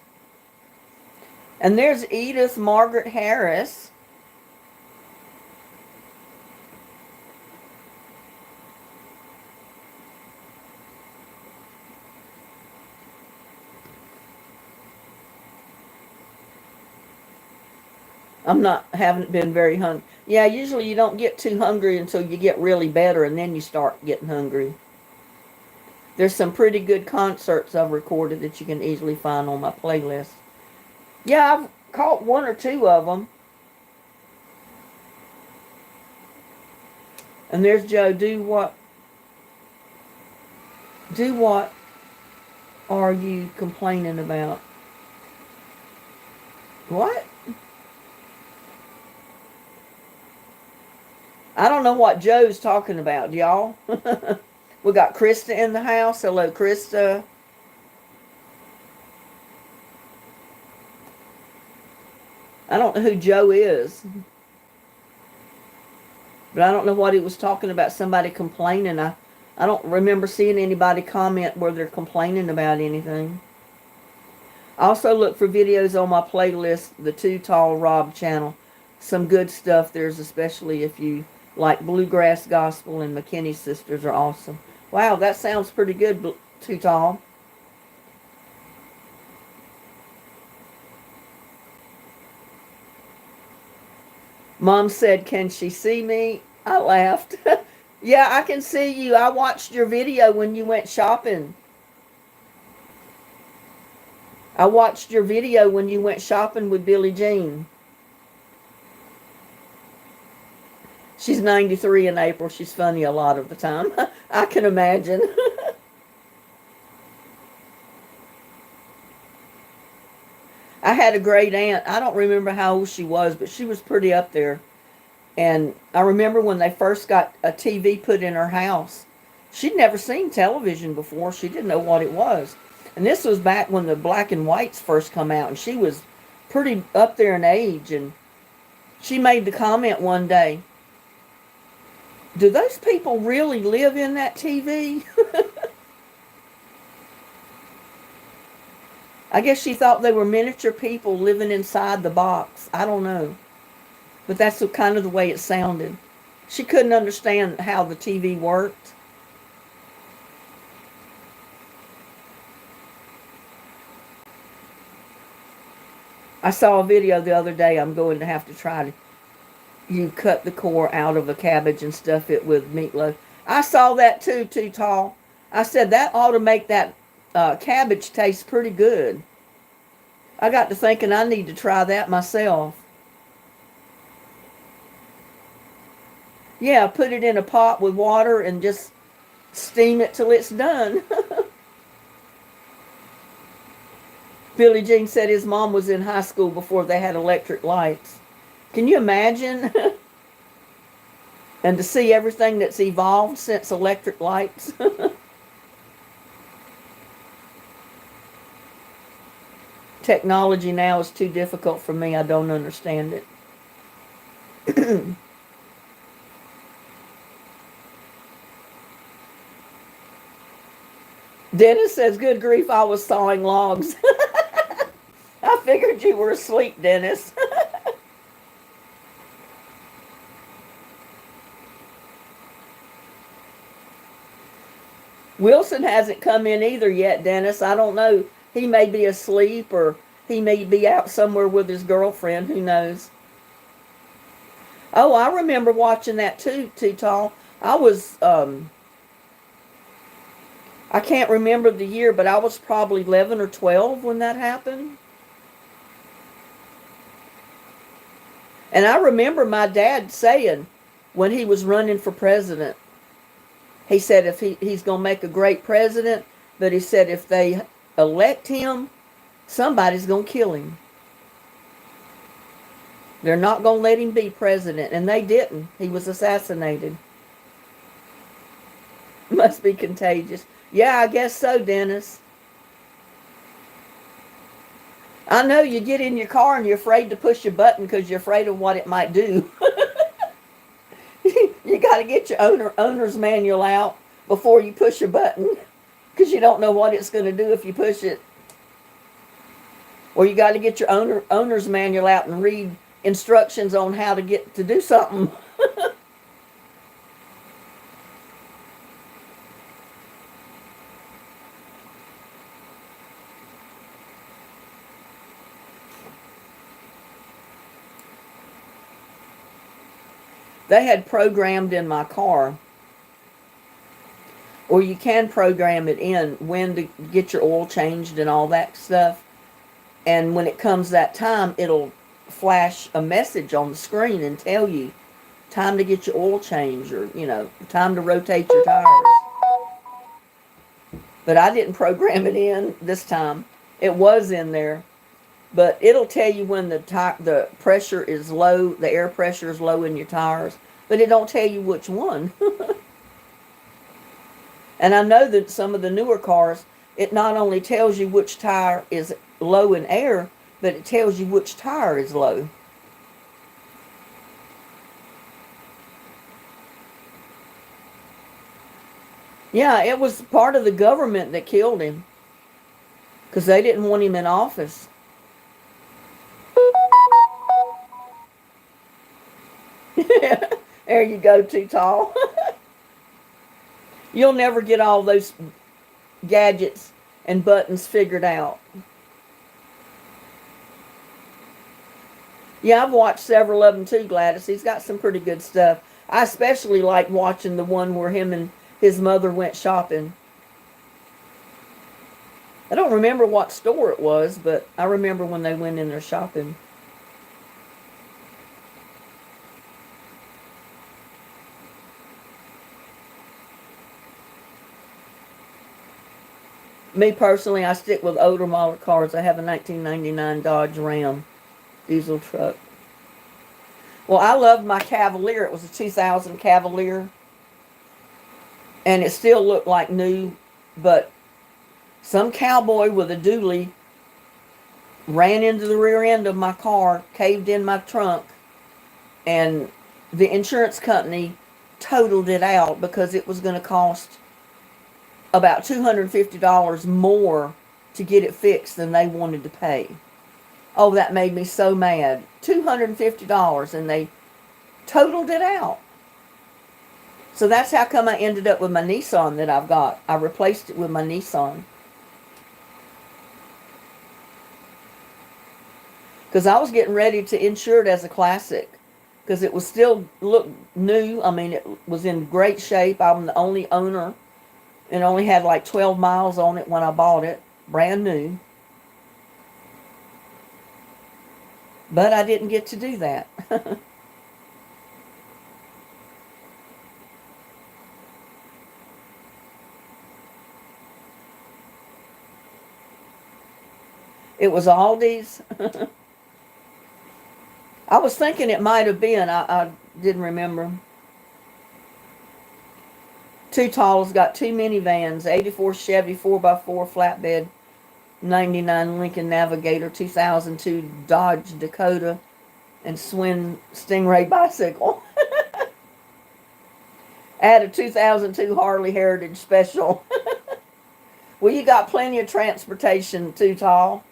And there's Edith Margaret Harris. Haven't been very hungry. Yeah, usually you don't get too hungry until you get really better and then you start getting hungry. There's some pretty good concerts I've recorded that you can easily find on my playlist. Yeah, I've caught one or two of them. And there's Joe. Do what are you complaining about? What? I don't know what Joe's talking about, y'all. We got Krista in the house. Hello, Krista. I don't know who Joe is. But I don't know what he was talking about. Somebody complaining. I don't remember seeing anybody comment where they're complaining about anything. I also look for videos on my playlist, the Too Tall Rob channel. Some good stuff there's, especially if you like Bluegrass Gospel, and McKinney Sisters are awesome. Wow, that sounds pretty good, Too Tall. Mom said, can she see me? I laughed. Yeah, I can see you. I watched your video when you went shopping. I watched your video when you went shopping with Billie Jean. She's 93 in April. She's funny a lot of the time. I can imagine. I had a great aunt. I don't remember how old she was, but she was pretty up there. And I remember when they first got a TV put in her house. She'd never seen television before. She didn't know what it was. And this was back when the black and whites first come out. And she was pretty up there in age. And she made the comment one day, do those people really live in that TV? I guess she thought they were miniature people living inside the box. I don't know. But that's kind of the way it sounded. She couldn't understand how the TV worked. I saw a video the other day. I'm going to have to try to. You cut the core out of a cabbage and stuff it with meatloaf. I saw that too, Too Tall. I said that ought to make that cabbage taste pretty good. I got to thinking I need to try that myself. Yeah, put it in a pot with water and just steam it till it's done. Billie Jean said his mom was in high school before they had electric lights. Can you imagine? And to see everything that's evolved since electric lights. Technology now is too difficult for me. I don't understand it. Dennis says, good grief, I was sawing logs. I figured you were asleep, Dennis. Wilson hasn't come in either yet, Dennis. I don't know. He may be asleep or he may be out somewhere with his girlfriend. Who knows? Oh, I remember watching that too, Tall. I was, I can't remember the year, but I was probably 11 or 12 when that happened. And I remember my dad saying when he was running for president, he said if he's going to make a great president, but he said if they elect him, somebody's going to kill him. They're not going to let him be president. And they didn't. He was assassinated. Must be contagious. Yeah, I guess so, Dennis. I know you get in your car and you're afraid to push your button because you're afraid of what it might do. You got to get your owner's manual out before you push your button because you don't know what it's going to do if you push it. Or you got to get your owner's manual out and read instructions on how to get to do something. They had programmed in my car, or you can program it in when to get your oil changed and all that stuff. And when it comes that time, it'll flash a message on the screen and tell you time to get your oil changed or, time to rotate your tires. But I didn't program it in this time. It was in there. But it'll tell you when the pressure is low, the air pressure is low in your tires. But it don't tell you which one. And I know that some of the newer cars, it not only tells you which tire is low in air, but it tells you which tire is low. Yeah, it was part of the government that killed him. Because they didn't want him in office. There you go, Too Tall. You'll never get all those gadgets and buttons figured out. Yeah, I've watched several of them too, Gladys. He's got some pretty good stuff. I especially like watching the one where him and his mother went shopping. I don't remember what store it was, but I remember when they went in there shopping. Me personally, I stick with older model cars. I have a 1999 Dodge Ram diesel truck. Well, I loved my Cavalier. It was a 2000 Cavalier. And it still looked like new, but some cowboy with a dually ran into the rear end of my car, caved in my trunk, and the insurance company totaled it out because it was going to cost about $250 more to get it fixed than they wanted to pay. Oh, that made me so mad. $250, and they totaled it out. So that's how come I ended up with my Nissan that I've got. I replaced it with my Nissan. Because I was getting ready to insure it as a classic. Because it was still looked new. I mean, it was in great shape. I'm the only owner It only had like 12 miles on it when I bought it, brand new. But I didn't get to do that. It was Aldi's. I was thinking it might have been. I didn't remember. Too Tall's got two minivans, 84 Chevy 4x4 flatbed, 99 Lincoln Navigator, 2002 Dodge Dakota, and Swin Stingray bicycle. Add a 2002 Harley Heritage Special. Well, you got plenty of transportation, Too Tall.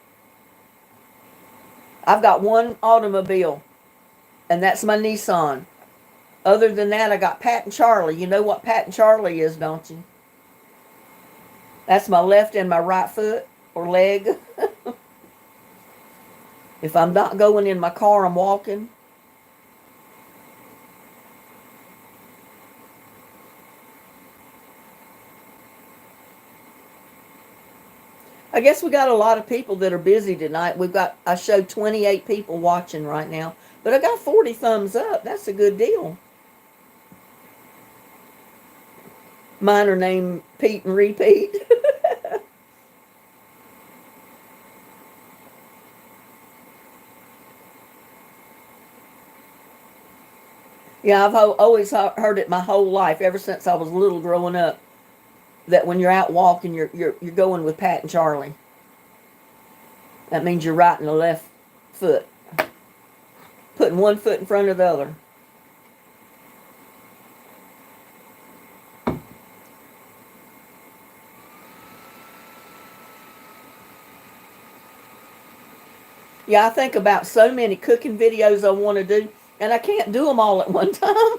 I've got one automobile, and that's my Nissan. Other than that, I got Pat and Charlie. You know what Pat and Charlie is, don't you? That's my left and my right foot or leg. If I'm not going in my car, I'm walking. I guess we got a lot of people that are busy tonight. I showed 28 people watching right now, but I got 40 thumbs up. That's a good deal. Mine are named Pete and Repeat. Yeah, I've always heard it my whole life, ever since I was little growing up, that when you're out walking, you're going with Pat and Charlie. That means you're right and the left foot, putting one foot in front of the other. Yeah, I think about so many cooking videos I want to do, and I can't do them all at one time.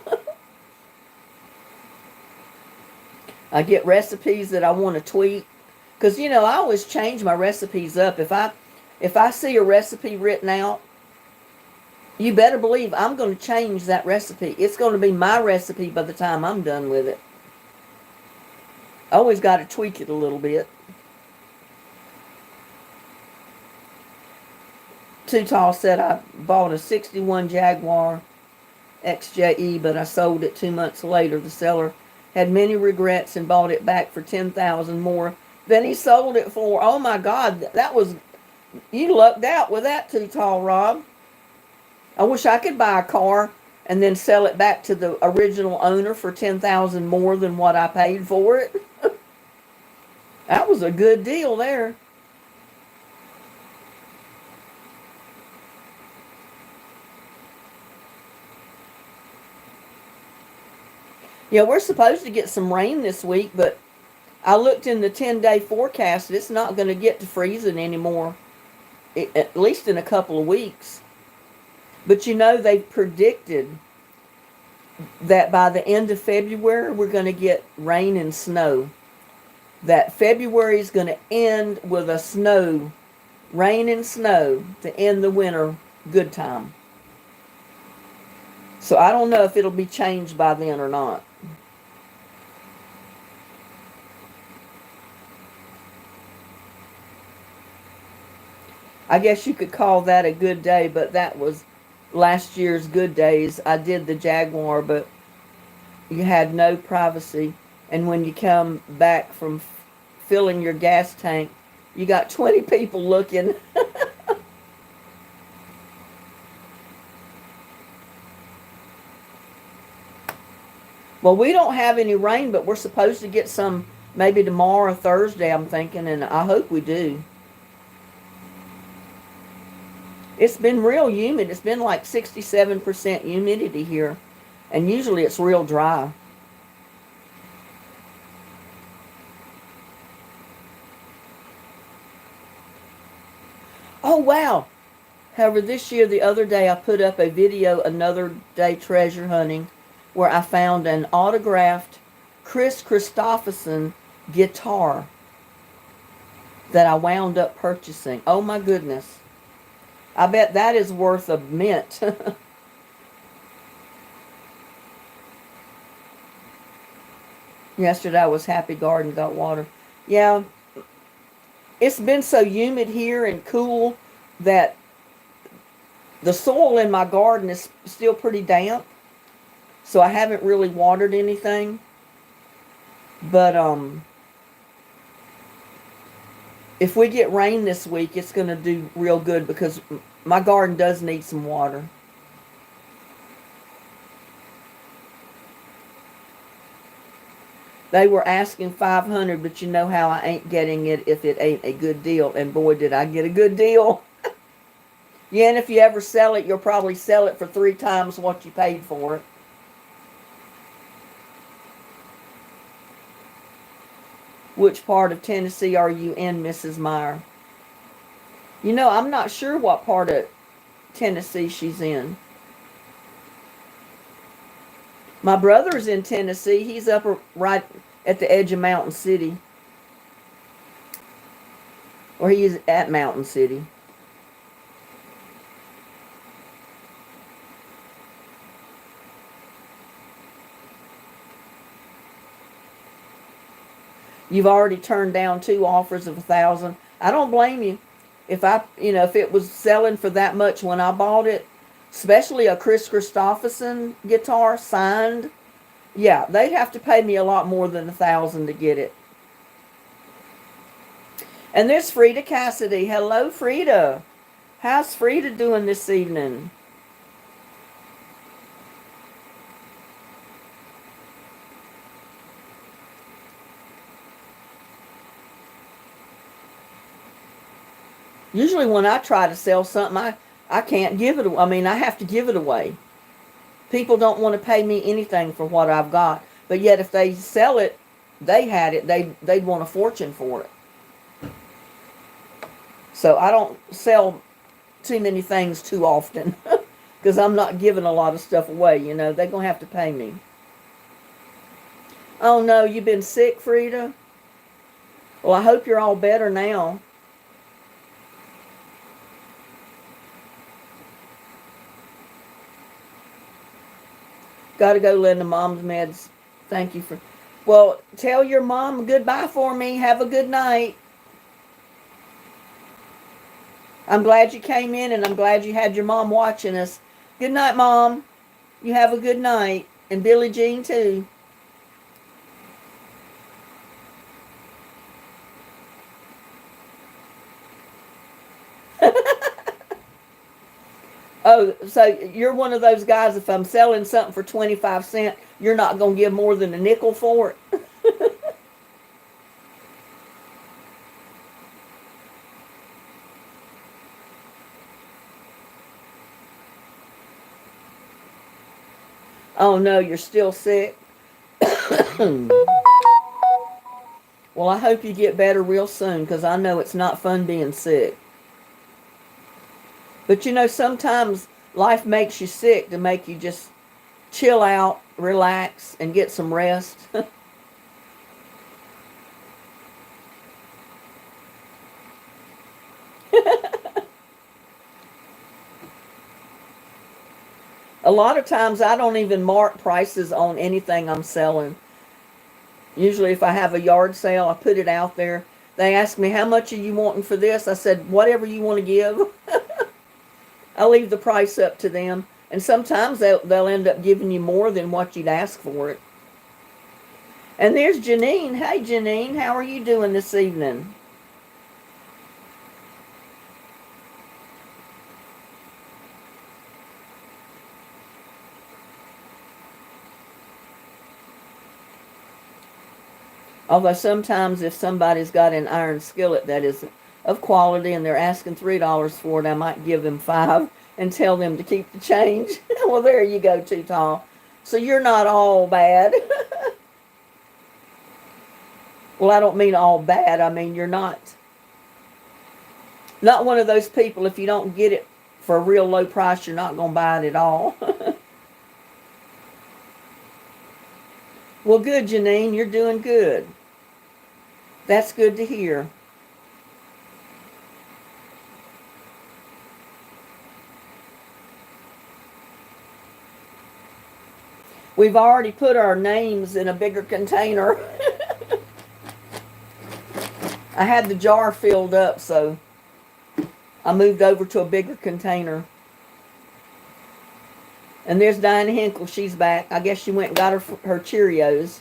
I get recipes that I want to tweak, because I always change my recipes up. If I see a recipe written out, you better believe I'm going to change that recipe. It's going to be my recipe by the time I'm done with it. I always got to tweak it a little bit. Too Tall said I bought a 61 Jaguar XJE, but I sold it 2 months later. The seller had many regrets and bought it back for $10,000 more than he sold it for. Oh my God, you lucked out with that, Too Tall, Rob. I wish I could buy a car and then sell it back to the original owner for $10,000 more than what I paid for it. That was a good deal there. Yeah, we're supposed to get some rain this week, but I looked in the 10-day forecast. It's not going to get to freezing anymore, at least in a couple of weeks. But they predicted that by the end of February, we're going to get rain and snow. That February is going to end with rain and snow to end the winter good time. So I don't know if it'll be changed by then or not. I guess you could call that a good day, but that was last year's good days. I did the Jaguar, but you had no privacy. And when you come back from filling your gas tank, you got 20 people looking. Well, we don't have any rain, but we're supposed to get some maybe tomorrow or Thursday, I'm thinking, and I hope we do. It's been real humid. It's been like 67% humidity here, and usually it's real dry. Oh, wow. However, this year, the other day, I put up a video, Another Day Treasure Hunting, where I found an autographed Chris Christopherson guitar that I wound up purchasing. Oh, my goodness. I bet that is worth a mint. Yesterday I was happy garden got water. Yeah, it's been so humid here and cool that the soil in my garden is still pretty damp. So I haven't really watered anything. But if we get rain this week, it's going to do real good because my garden does need some water. They were asking 500, but you know how I ain't getting it if it ain't a good deal. And boy, did I get a good deal. Yeah, and if you ever sell it, you'll probably sell it for 3 times what you paid for it. Which part of Tennessee are you in, Mrs. Meyer? You know, I'm not sure what part of Tennessee she's in. My brother's in Tennessee. He's up right at the edge of Mountain City. Or he is at Mountain City. You've already turned down 2 offers of 1,000. I don't blame you. If it was selling for that much when I bought it, especially a Chris Christopherson guitar signed, yeah, they'd have to pay me a lot more than 1,000 to get it. And there's Frida Cassidy. Hello, Frida. How's Frida doing this evening? Usually when I try to sell something, I can't give it away. I mean, I have to give it away. People don't want to pay me anything for what I've got. But yet if they sell it, they had it, they'd want a fortune for it. So I don't sell too many things too often because I'm not giving a lot of stuff away. They're going to have to pay me. Oh no, you've been sick, Frida? Well, I hope you're all better now. Got to go, Linda. Mom's meds. Thank you for. Well, tell your mom goodbye for me. Have a good night. I'm glad you came in and I'm glad you had your mom watching us. Good night, Mom. You have a good night. And Billie Jean, too. Oh, so you're one of those guys, if I'm selling something for 25 cents, you're not going to give more than a nickel for it? Oh, no, you're still sick? Well, I hope you get better real soon because I know it's not fun being sick. But sometimes life makes you sick to make you just chill out, relax, and get some rest. A lot of times I don't even mark prices on anything I'm selling. Usually if I have a yard sale, I put it out there. They ask me, how much are you wanting for this? I said, whatever you want to give. I leave the price up to them. And sometimes they'll end up giving you more than what you'd ask for it. And there's Janine. Hey, Janine, how are you doing this evening? Although sometimes if somebody's got an iron skillet that is of quality and they're asking $3 for it, I might give them 5 and tell them to keep the change. Well, there you go, Too Tall. So you're not all bad. Well, I don't mean all bad. I mean you're not one of those people, if you don't get it for a real low price, you're not going to buy it at all. Well, good, Janine. You're doing good. That's good to hear. We've already put our names in a bigger container. I had the jar filled up, so I moved over to a bigger container. And there's Diana Hinkle. She's back. I guess she went and got her Cheerios.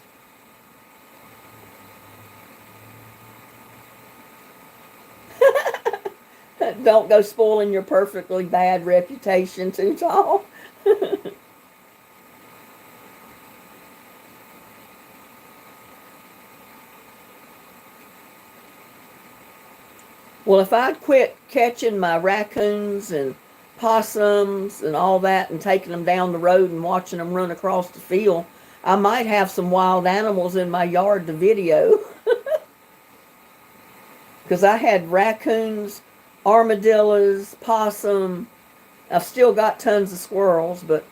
Don't go spoiling your perfectly bad reputation too tall. Well, if I'd quit catching my raccoons and possums and all that and taking them down the road and watching them run across the field, I might have some wild animals in my yard to video. Because I had raccoons, armadillos, possum. I've still got tons of squirrels, but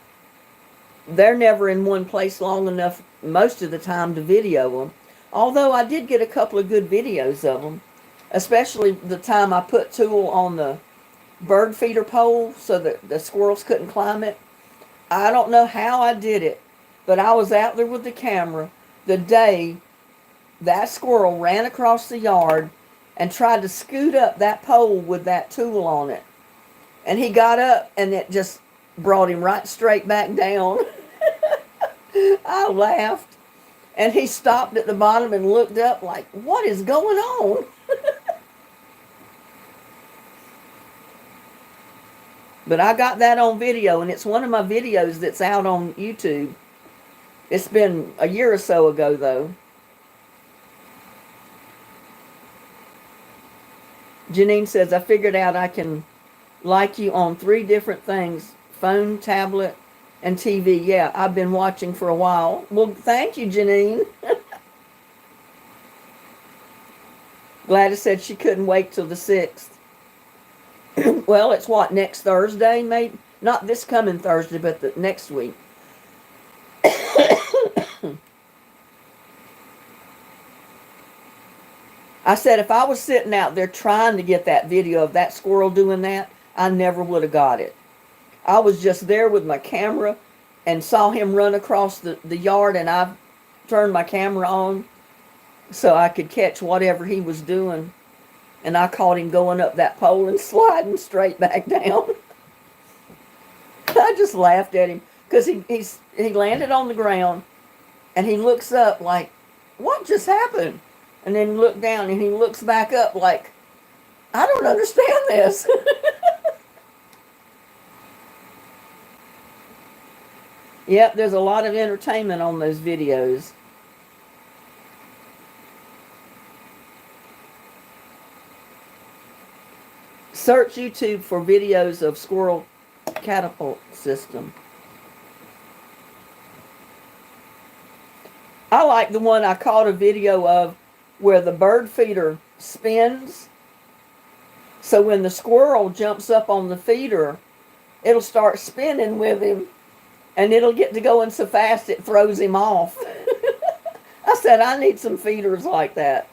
they're never in one place long enough most of the time to video them. Although I did get a couple of good videos of them, especially the time I put tulle on the bird feeder pole so that the squirrels couldn't climb it. I don't know how I did it, but I was out there with the camera the day that squirrel ran across the yard and tried to scoot up that pole with that tulle on it. And he got up and it just brought him right straight back down. I laughed. And he stopped at the bottom and looked up like, what is going on? But I got that on video, and it's one of my videos that's out on YouTube. It's been a year or so ago, though. Janine says, I figured out I can like you on 3 different things: phone, tablet, and TV. Yeah, I've been watching for a while. Well, thank you, Janine. Gladys said she couldn't wait till the 6th. Well, it's what, next Thursday, maybe? Not this coming Thursday, but the next week. I said if I was sitting out there trying to get that video of that squirrel doing that, I never would have got it. I was just there with my camera and saw him run across the yard, and I turned my camera on so I could catch whatever he was doing. And I caught him going up that pole and sliding straight back down. I just laughed at him because he landed on the ground and he looks up like, what just happened? And then he looked down and he looks back up like, I don't understand this. Yep, there's a lot of entertainment on those videos. Search YouTube for videos of squirrel catapult system. I like the one I caught a video of where the bird feeder spins. So when the squirrel jumps up on the feeder, it'll start spinning with him, and it'll get to going so fast it throws him off. I said, I need some feeders like that.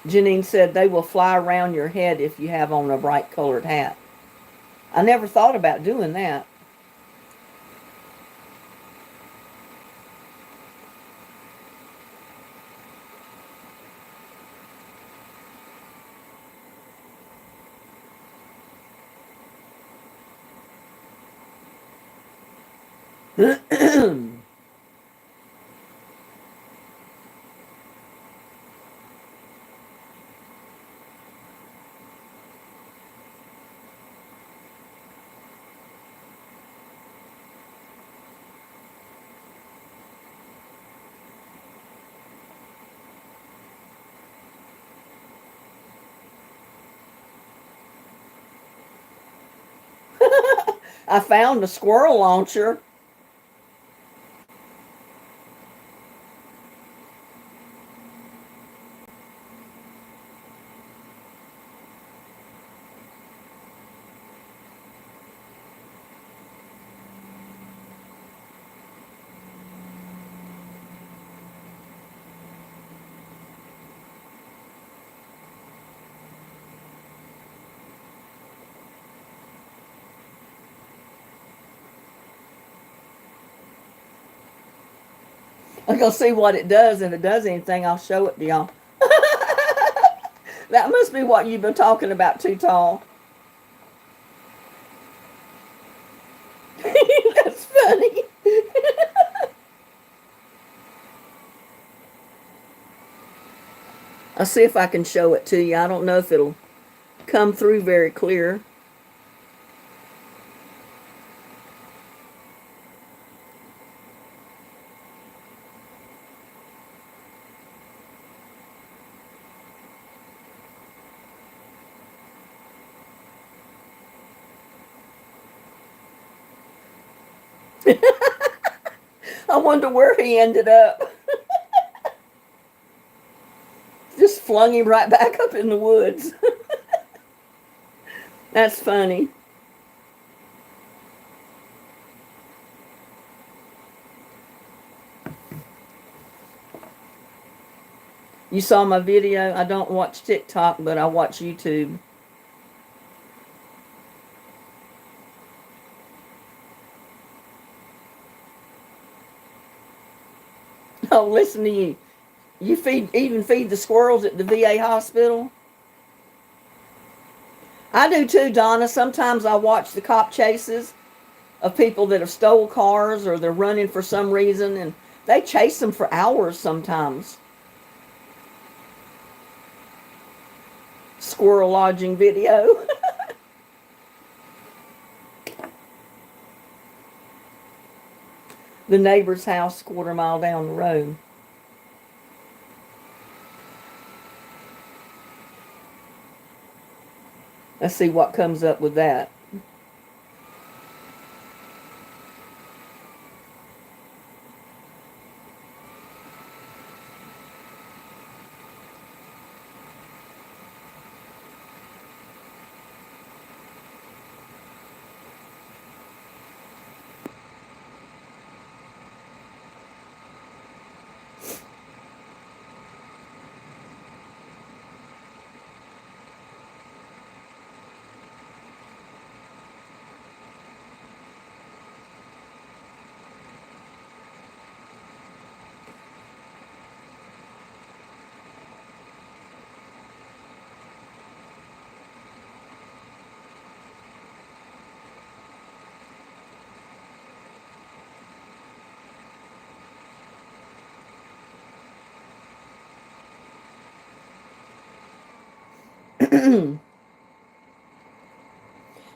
Janine said they will fly around your head if you have on a bright colored hat. I never thought about doing that. I found a squirrel launcher. I'm going to see what it does. If it does anything, I'll show it to y'all. That must be what you've been talking about, Too Tall. That's funny. I'll see if I can show it to you. I don't know if it'll come through very clear. I wonder where he ended up. Just flung him right back up in the woods. That's funny. You saw my video? I don't watch TikTok, but I watch YouTube. Oh, listen to you. You even feed the squirrels at the VA hospital? I do too, Donna. Sometimes I watch the cop chases of people that have stole cars or they're running for some reason, and they chase them for hours sometimes. Squirrel lodging video. The neighbor's house, quarter-mile down the road. Let's see what comes up with that.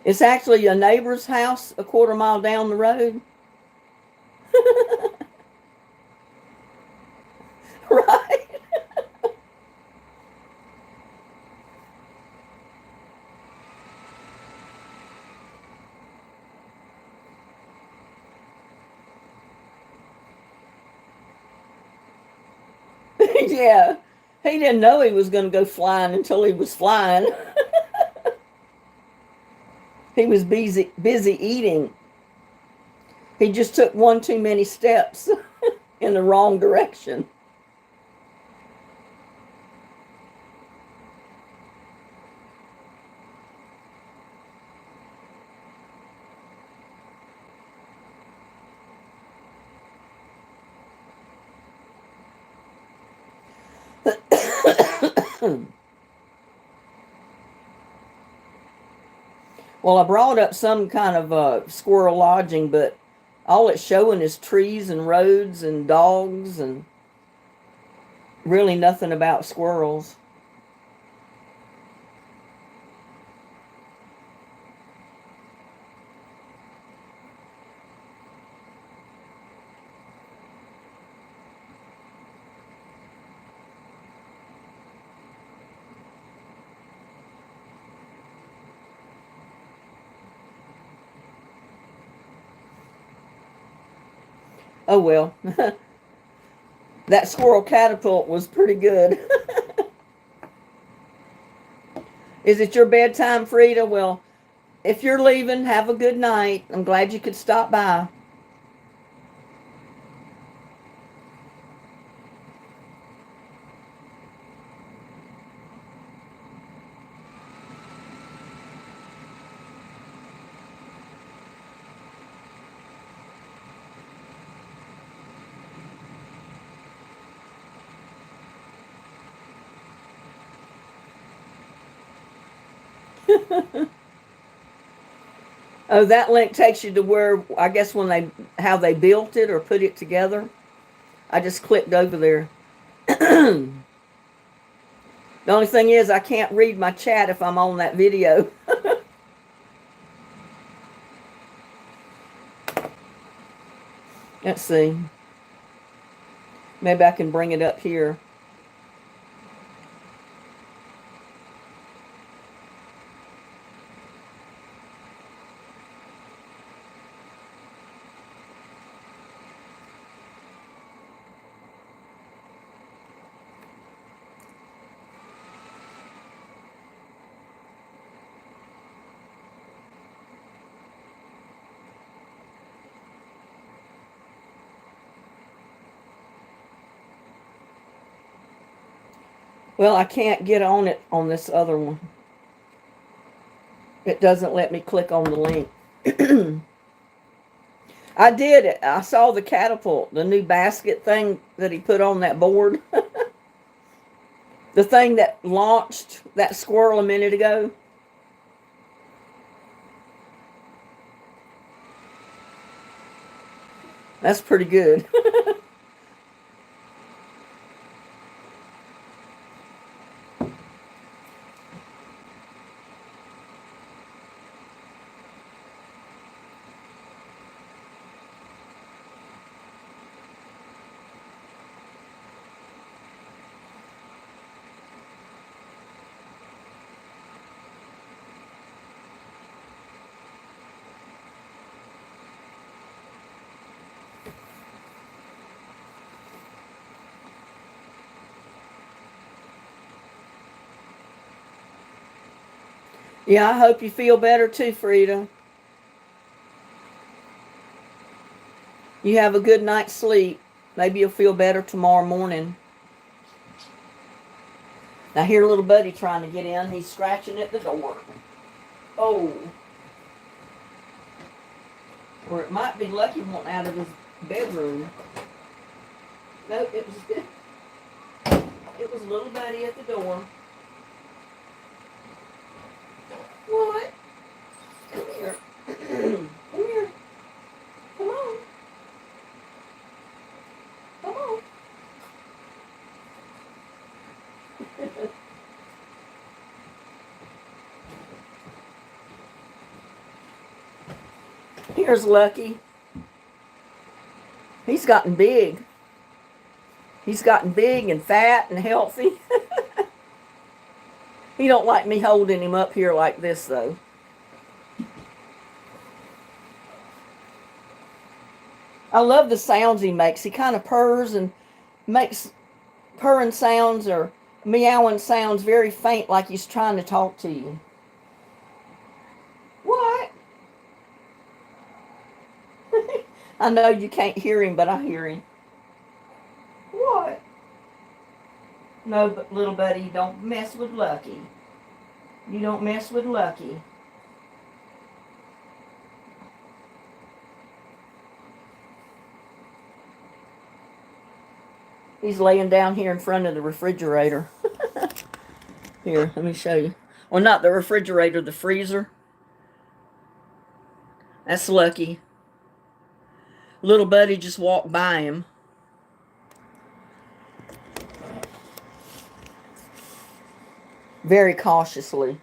It's actually a neighbor's house a quarter-mile down the road. Right? Yeah. He didn't know he was going to go flying until he was flying. He was busy eating. He just took one too many steps in the wrong direction. Well, I brought up some kind of squirrel lodging, but all it's showing is trees and roads and dogs and really nothing about squirrels. Oh well. That squirrel catapult was pretty good. Is it your bedtime, Frida? Well, if you're leaving, have a good night. I'm glad you could stop by. Oh, that link takes you to where, I guess, how they built it or put it together. I just clicked over there. The only thing is, I can't read my chat if I'm on that video. Let's see. Maybe I can bring it up here. Well, I can't get on it on this other one. It doesn't let me click on the link. I did it. I saw the catapult, the new basket thing that he put on that board. The thing that launched that squirrel a minute ago. That's pretty good. Yeah, I hope you feel better too, Frida. You have a good night's sleep. Maybe you'll feel better tomorrow morning. Now, here, little buddy trying to get in. He's scratching at the door. Oh. Or it might be Lucky wanting out of his bedroom. No, it was little buddy at the door. What? Come here. Come here. Come on. Come on. Here's Lucky. He's gotten big. He's gotten big and fat and healthy. He don't like me holding him up here like this, though. I love the sounds he makes. He kind of purrs and makes purring sounds or meowing sounds very faint, like he's trying to talk to you. What? I know you can't hear him, but I hear him. What? No, but little buddy, don't mess with Lucky. You don't mess with Lucky. He's laying down here in front of the refrigerator. Here, let me show you. Well, not the refrigerator, the freezer. That's Lucky. Little buddy just walked by him. Very cautiously.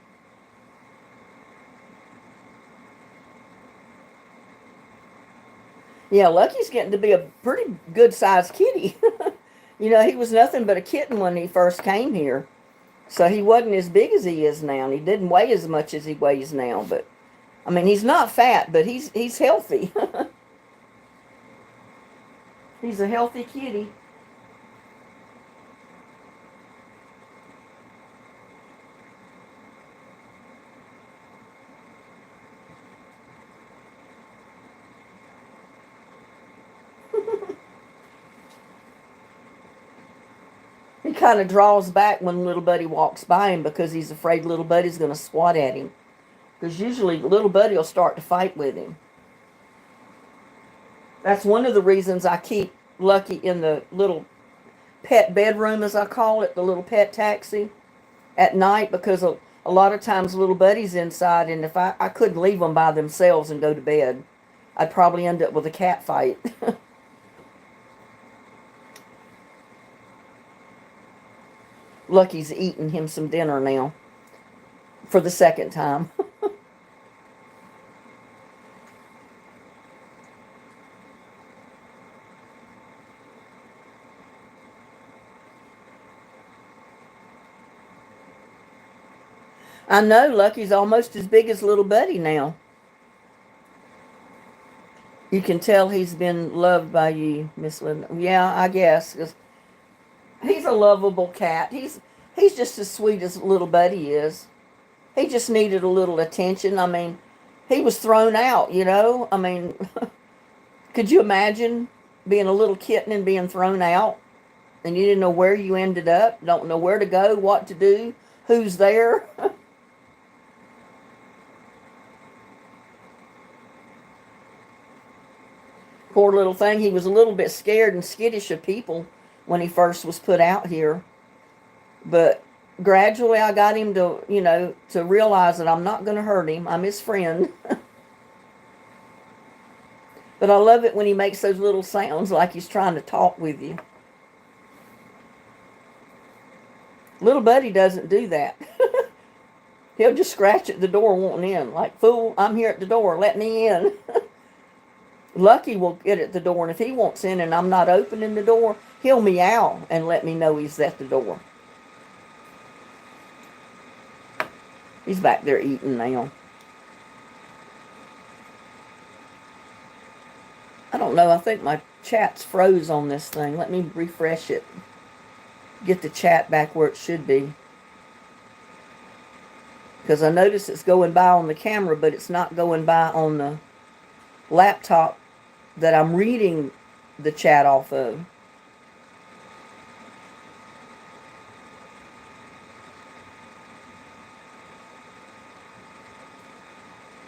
Yeah, Lucky's getting to be a pretty good-sized kitty. You know, he was nothing but a kitten when he first came here. So he wasn't as big as he is now. And he didn't weigh as much as he weighs now. But, I mean, he's not fat, but he's healthy. He's a healthy kitty. He kind of draws back when little buddy walks by him because he's afraid little buddy's going to swat at him. Because usually little buddy will start to fight with him. That's one of the reasons I keep Lucky in the little pet bedroom, as I call it, the little pet taxi at night, because A lot of times little buddy's inside, and if I couldn't leave them by themselves and go to bed, I'd probably end up with a cat fight. Lucky's eating him some dinner now for the second time. I know Lucky's almost as big as little buddy now. You can tell he's been loved by you, Miss Linda. Yeah, I guess. 'Cause he's a lovable cat. He's just as sweet as little buddy is. He just needed a little attention. I mean, he was thrown out, you know? I mean, could you imagine being a little kitten and being thrown out? And you didn't know where you ended up, don't know where to go, what to do, who's there? Poor little thing. He was a little bit scared and skittish of people when he first was put out here. But gradually I got him to, to realize that I'm not going to hurt him. I'm his friend. But I love it when he makes those little sounds like he's trying to talk with you. Little buddy doesn't do that. He'll just scratch at the door wanting in. Like, fool, I'm here at the door. Let me in. Lucky will get at the door, and if he wants in and I'm not opening the door, he'll meow and let me know he's at the door. He's back there eating now. I don't know. I think my chat's froze on this thing. Let me refresh it. Get the chat back where it should be. Because I notice it's going by on the camera, but it's not going by on the laptop that I'm reading the chat off of.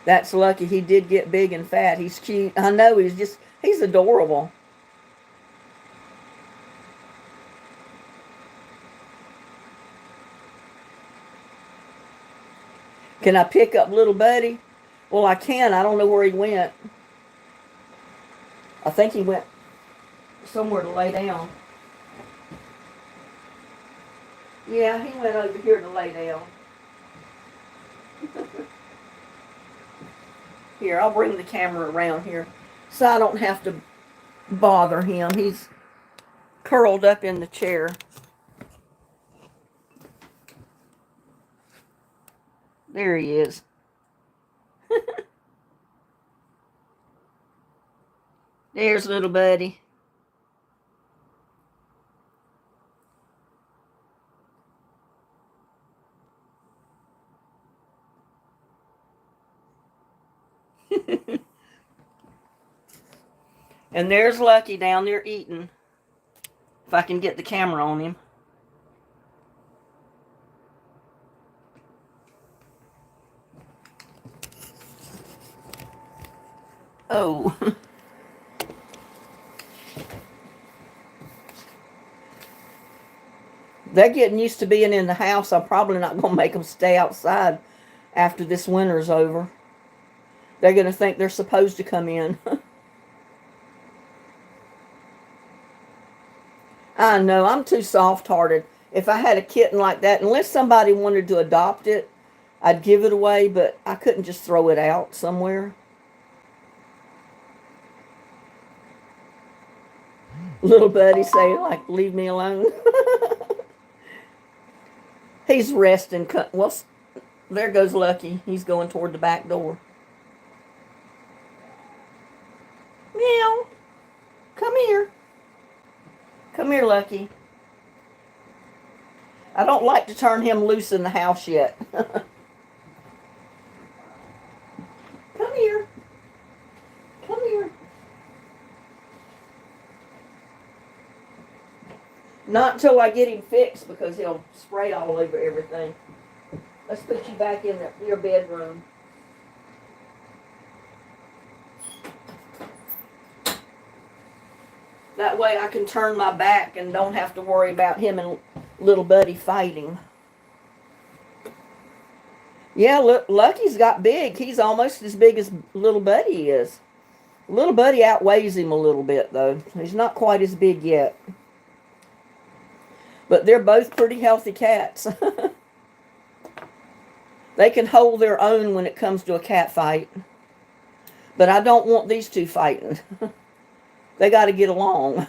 That's Lucky. He did get big and fat. He's cute. I know, he's adorable. Can I pick up little buddy? Well, I can. I don't know where he went. I think he went somewhere to lay down. Yeah, he went over here to lay down. Here, I'll bring the camera around here so I don't have to bother him. He's curled up in the chair. There he is. There's little buddy. And there's Lucky down there eating. If I can get the camera on him. Oh. They're getting used to being in the house. I'm probably not going to make them stay outside after this winter's over. They're going to think they're supposed to come in. I know, I'm too soft-hearted. If I had a kitten like that, unless somebody wanted to adopt it, I'd give it away, but I couldn't just throw it out somewhere. Little buddy say, like, leave me alone. He's resting. Well, there goes Lucky. He's going toward the back door. Meow. Come here. Come here, Lucky. I don't like to turn him loose in the house yet. Come here. Come here. Not until I get him fixed, because he'll spray all over everything. Let's put you back in your bedroom. That way I can turn my back and don't have to worry about him and little buddy fighting. Yeah, look, Lucky's got big. He's almost as big as little Buddy is. Little Buddy outweighs him a little bit, though. He's not quite as big yet. But they're both pretty healthy cats. They can hold their own when it comes to a cat fight. But I don't want these two fighting. They got to get along.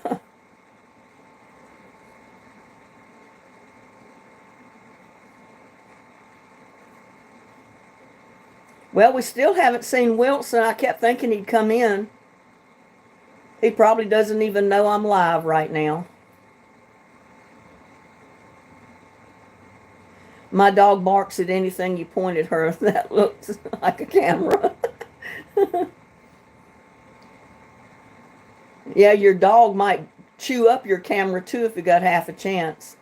Well, we still haven't seen Wilson. I kept thinking he'd come in. He probably doesn't even know I'm live right now. My dog barks at anything you point at her that looks like a camera. Yeah, your dog might chew up your camera too if you got half a chance.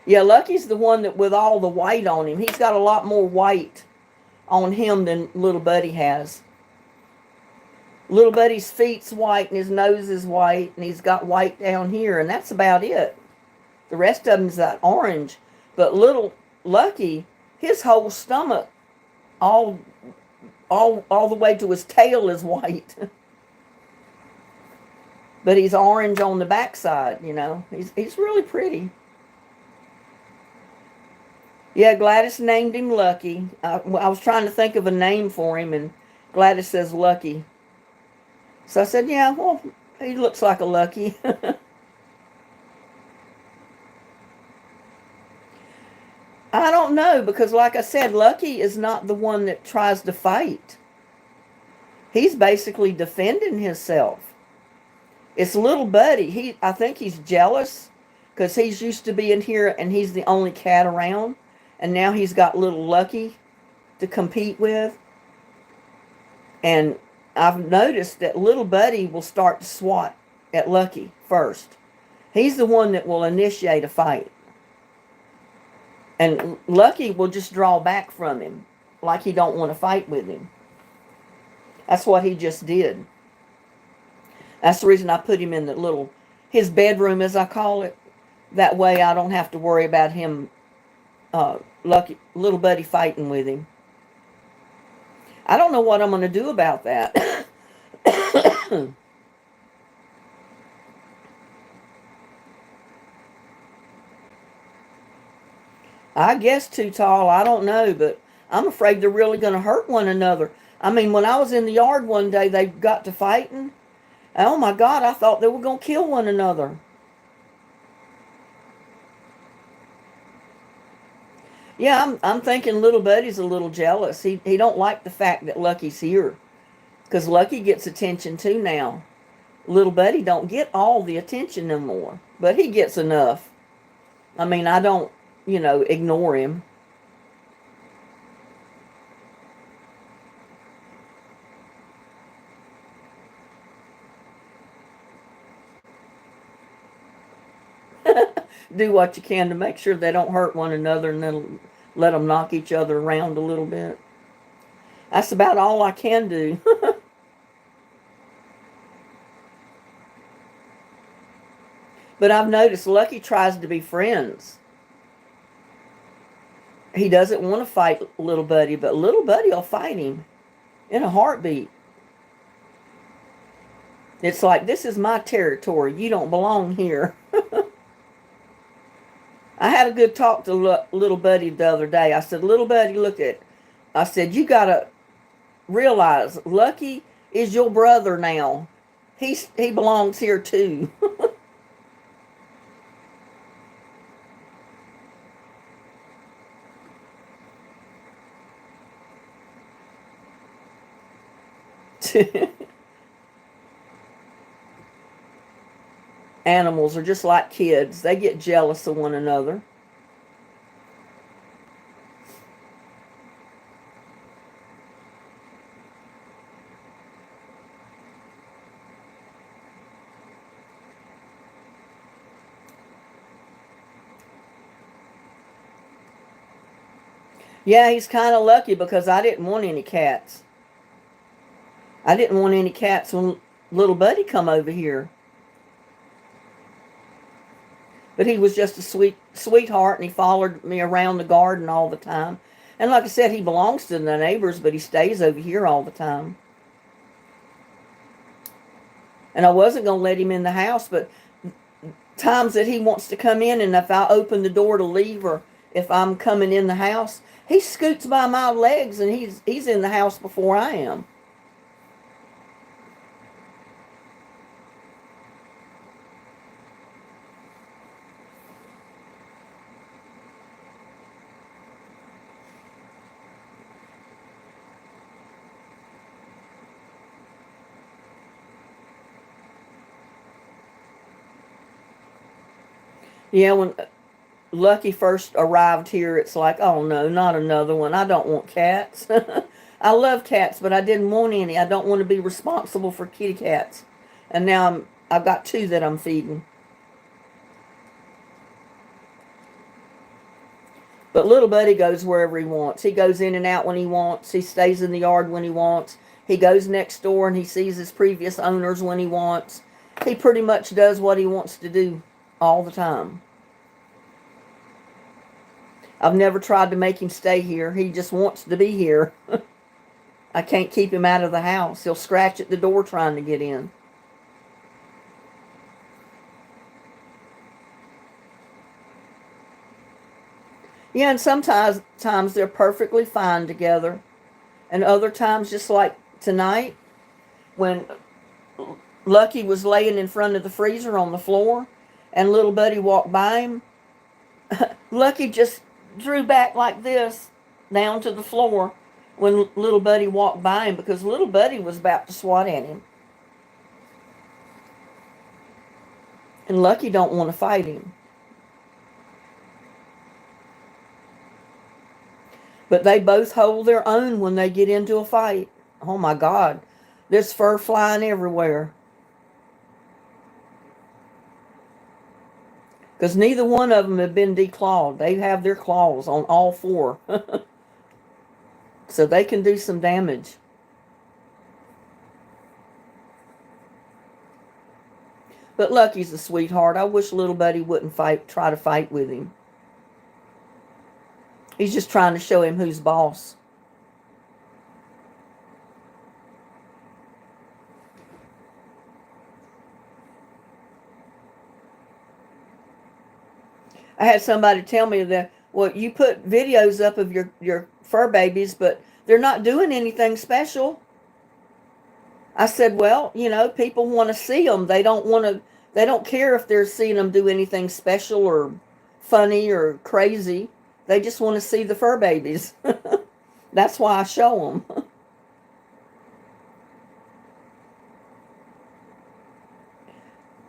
Yeah, Lucky's the one that with all the white on him. He's got a lot more white on him than little Buddy has. Little Buddy's feet's white and his nose is white and he's got white down here, and that's about it. The rest of him's that orange. But little Lucky, his whole stomach, all the way to his tail is white. But he's orange on the backside, you know. He's really pretty. Yeah, Gladys named him Lucky. I was trying to think of a name for him, and Gladys says Lucky. So I said, yeah, well, he looks like a Lucky. I don't know, because like I said, Lucky is not the one that tries to fight. He's basically defending himself. It's little Buddy. I think he's jealous because he's used to being here and he's the only cat around. And now he's got little Lucky to compete with. And I've noticed that little Buddy will start to swat at Lucky first. He's the one that will initiate a fight. And Lucky will just draw back from him like he don't want to fight with him. That's what he just did. That's the reason I put him in his bedroom, as I call it. That way I don't have to worry about him, little Buddy fighting with him. I don't know what I'm going to do about that. I guess too tall, I don't know, but I'm afraid they're really going to hurt one another. I mean, when I was in the yard one day, they got to fighting. Oh my God, I thought they were going to kill one another. Yeah, I'm thinking little Buddy's a little jealous. He don't like the fact that Lucky's here. Because Lucky gets attention too now. Little Buddy don't get all the attention no more. But he gets enough. I mean, I don't, ignore him. Do what you can to make sure they don't hurt one another, and then let them knock each other around a little bit. That's about all I can do. But I've noticed Lucky tries to be friends. He doesn't want to fight little Buddy, but little Buddy will fight him in a heartbeat. It's like, this is my territory. You don't belong here. I had a good talk to little Buddy the other day. I said, little Buddy, I said, you got to realize Lucky is your brother now. He belongs here too. Animals are just like kids. They get jealous of one another. Yeah, he's kind of lucky because I didn't want any cats. I didn't want any cats when little Buddy come over here. But he was just a sweetheart, and he followed me around the garden all the time. And like I said, he belongs to the neighbors, but he stays over here all the time. And I wasn't going to let him in the house, but times that he wants to come in, and if I open the door to leave, or if I'm coming in the house, he scoots by my legs, and he's in the house before I am. Yeah, when Lucky first arrived here, it's like, oh no, not another one. I don't want cats. I love cats, but I didn't want any. I don't want to be responsible for kitty cats. And now I've got two that I'm feeding. But little buddy goes wherever he wants. He goes in and out when he wants. He stays in the yard when he wants. He goes next door and he sees his previous owners when he wants. He pretty much does what he wants to do all the time. I've never tried to make him stay here. He just wants to be here. I can't keep him out of the house. He'll scratch at the door trying to get in. Yeah, and sometimes they're perfectly fine together. And other times, just like tonight, when Lucky was laying in front of the freezer on the floor and little buddy walked by him, Lucky just drew back like this down to the floor when little buddy walked by him, because little buddy was about to swat at him. And Lucky don't want to fight him. But they both hold their own when they get into a fight. Oh my God, there's fur flying everywhere. Because neither one of them have been declawed. They have their claws on all four. So they can do some damage. But Lucky's a sweetheart. I wish little buddy wouldn't try to fight with him. He's just trying to show him who's boss. I had somebody tell me that, well, you put videos up of your fur babies, but they're not doing anything special. I said, well, people want to see them. They don't care if they're seeing them do anything special or funny or crazy. They just want to see the fur babies. That's why I show them.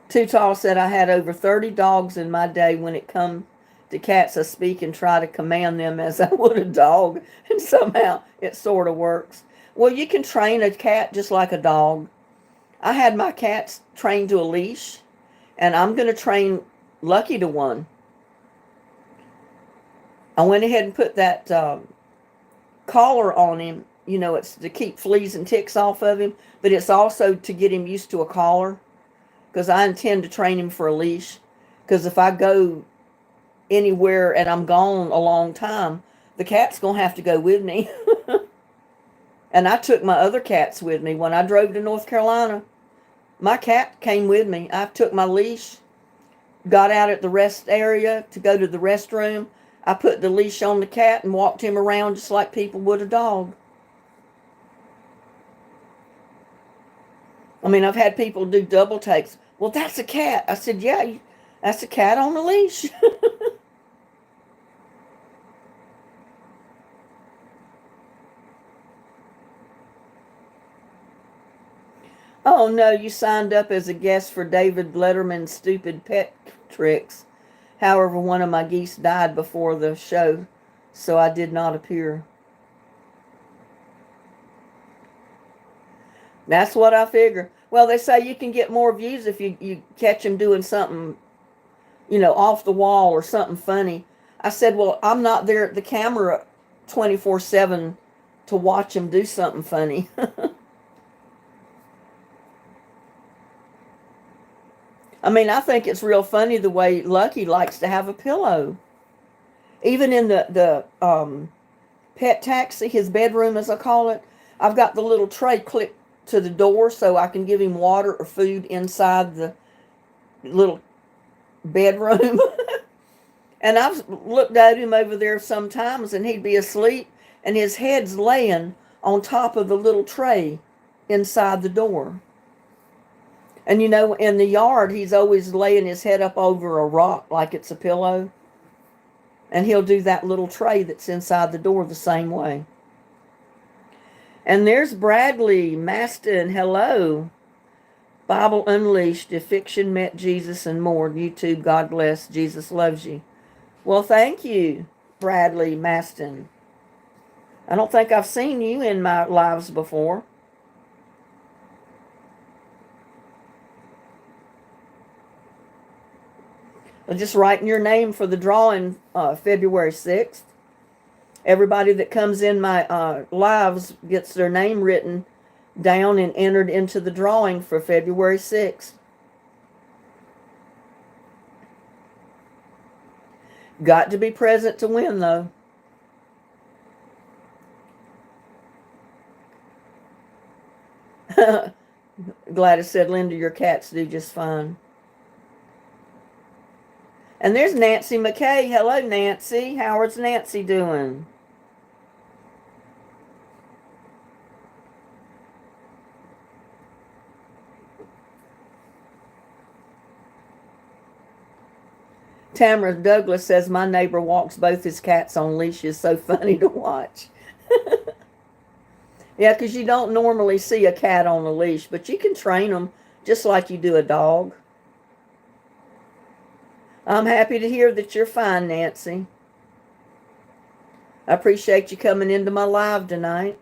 Too Tall said, I had over 30 dogs in my day. When it come to cats, I speak and try to command them as I would a dog. And somehow it sort of works. Well, you can train a cat just like a dog. I had my cats trained to a leash, and I'm going to train Lucky to one. I went ahead and put that collar on him. It's to keep fleas and ticks off of him, but it's also to get him used to a collar, because I intend to train him for a leash. Because if I go anywhere and I'm gone a long time, the cat's going to have to go with me. And I took my other cats with me. When I drove to North Carolina, my cat came with me. I took my leash, got out at the rest area to go to the restroom. I put the leash on the cat and walked him around just like people would a dog. I mean, I've had people do double takes. Well, that's a cat. I said, yeah, that's a cat on a leash. Oh, no, you signed up as a guest for David Letterman's Stupid Pet Tricks. However, one of my geese died before the show, so I did not appear. That's what I figure. Well, they say you can get more views if you catch them doing something, off the wall or something funny. I said, well, I'm not there at the camera 24/7 to watch them do something funny. I mean, I think it's real funny the way Lucky likes to have a pillow. Even in the pet taxi, his bedroom as I call it, I've got the little tray clipped to the door so I can give him water or food inside the little bedroom. And I've looked at him over there sometimes and he'd be asleep and his head's laying on top of the little tray inside the door. And in the yard, he's always laying his head up over a rock like it's a pillow. And he'll do that little tray that's inside the door the same way. And there's Bradley Maston. Hello. Bible Unleashed, If Fiction Met Jesus and More. YouTube, God bless. Jesus loves you. Well, thank you, Bradley Maston. I don't think I've seen you in my lives before. I'm just writing your name for the drawing February 6th. Everybody that comes in my lives gets their name written down and entered into the drawing for February 6th. Got to be present to win, though. Gladys said, Linda, your cats do just fine. And there's Nancy McKay. Hello, Nancy. How's Nancy doing? Tamara Douglas says, my neighbor walks both his cats on leashes. So funny to watch. Yeah, because you don't normally see a cat on a leash, but you can train them just like you do a dog. I'm happy to hear that you're fine, Nancy. I appreciate you coming into my live tonight.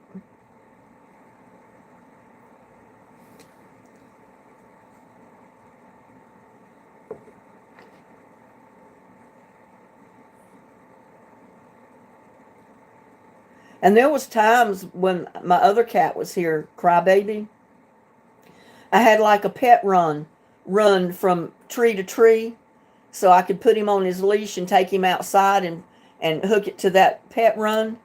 And there was times when my other cat was here, Crybaby. I had like a pet run from tree to tree so I could put him on his leash and take him outside and hook it to that pet run.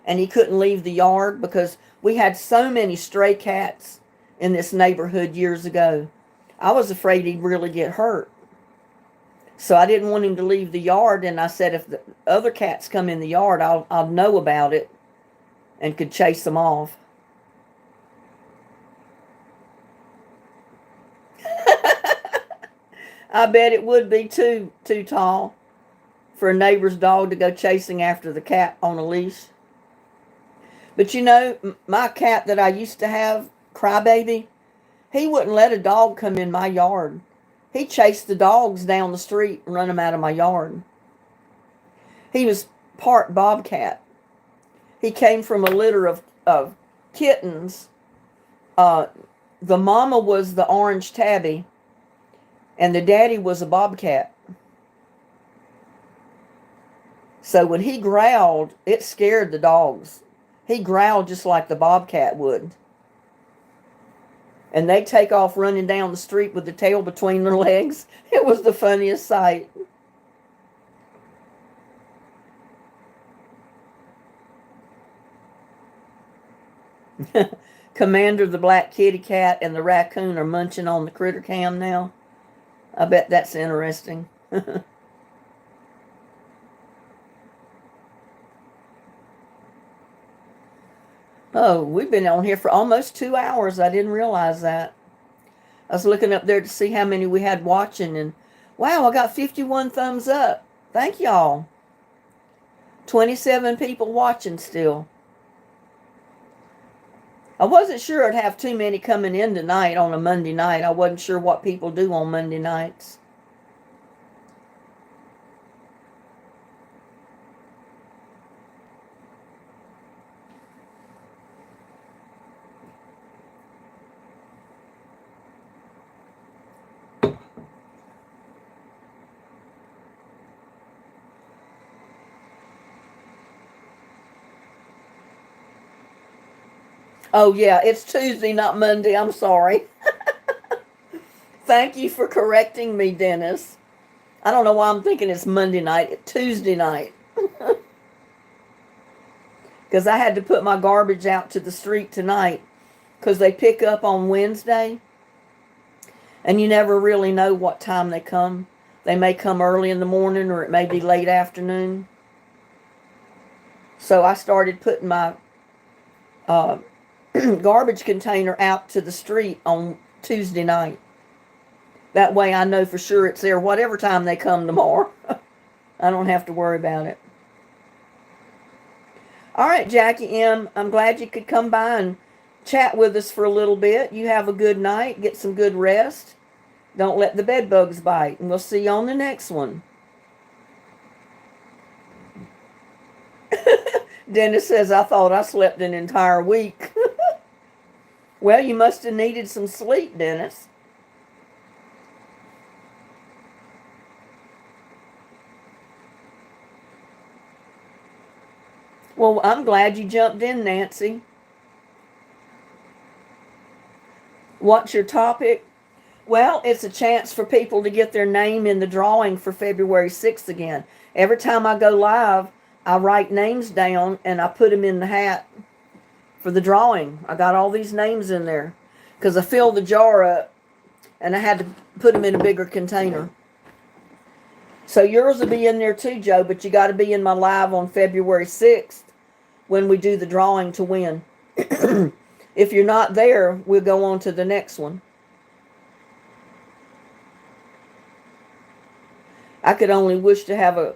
And he couldn't leave the yard because we had so many stray cats in this neighborhood years ago. I was afraid he'd really get hurt. So I didn't want him to leave the yard. And I said, if the other cats come in the yard, I'll know about it and could chase them off. I bet it would be too tall for a neighbor's dog to go chasing after the cat on a leash. But my cat that I used to have, Crybaby, he wouldn't let a dog come in my yard. He chased the dogs down the street and run them out of my yard. He was part bobcat. He came from a litter of kittens. The mama was the orange tabby, and the daddy was a bobcat. So when he growled, it scared the dogs. He growled just like the bobcat would. And they'd take off running down the street with the tail between their legs. It was the funniest sight. Commander the black kitty cat and the raccoon are munching on the critter cam now. I bet that's interesting. Oh, we've been on here for almost 2 hours. I didn't realize that. I was looking up there to see how many we had watching, and wow, I got 51 thumbs up. Thank y'all. 27 people watching still. I wasn't sure I'd have too many coming in tonight on a Monday night. I wasn't sure what people do on Monday nights. Oh, yeah, it's Tuesday, not Monday. I'm sorry. Thank you for correcting me, Dennis. I don't know why I'm thinking it's Monday night, it's Tuesday night. Because I had to put my garbage out to the street tonight because they pick up on Wednesday. And you never really know what time they come. They may come early in the morning or it may be late afternoon. So I started putting my garbage container out to the street on Tuesday night. That way I know for sure it's there whatever time they come tomorrow. I don't have to worry about it. All right, Jackie M., I'm glad you could come by and chat with us for a little bit. You have a good night. Get some good rest. Don't let the bed bugs bite. And we'll see you on the next one. Dennis says, I thought I slept an entire week. Well, you must have needed some sleep, Dennis. Well, I'm glad you jumped in, Nancy. What's your topic? Well, it's a chance for people to get their name in the drawing for February 6th again. Every time I go live, I write names down and I put them in the hat for the drawing. I got all these names in there because I filled the jar up and I had to put them in a bigger container. So yours will be in there too, Joe, but you got to be in my live on February 6th when we do the drawing to win. If you're not there, we'll go on to the next one. I could only wish to have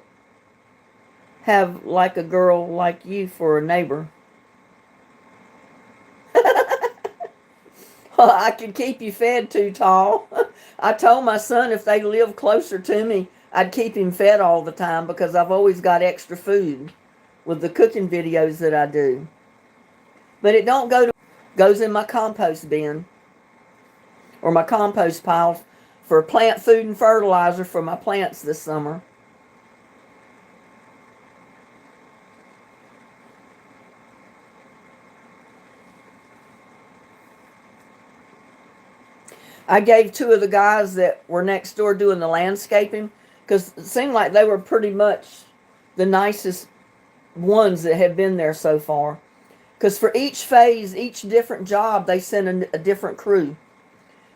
like a girl like you for a neighbor. I could keep you fed too, Tall. I told my son if they lived closer to me, I'd keep him fed all the time because I've always got extra food with the cooking videos that I do. But it don't goes in my compost bin or my compost pile for plant food and fertilizer for my plants this summer. I gave two of the guys that were next door doing the landscaping because it seemed like they were pretty much the nicest ones that have been there so far. Because for each phase, each different job, they sent a different crew.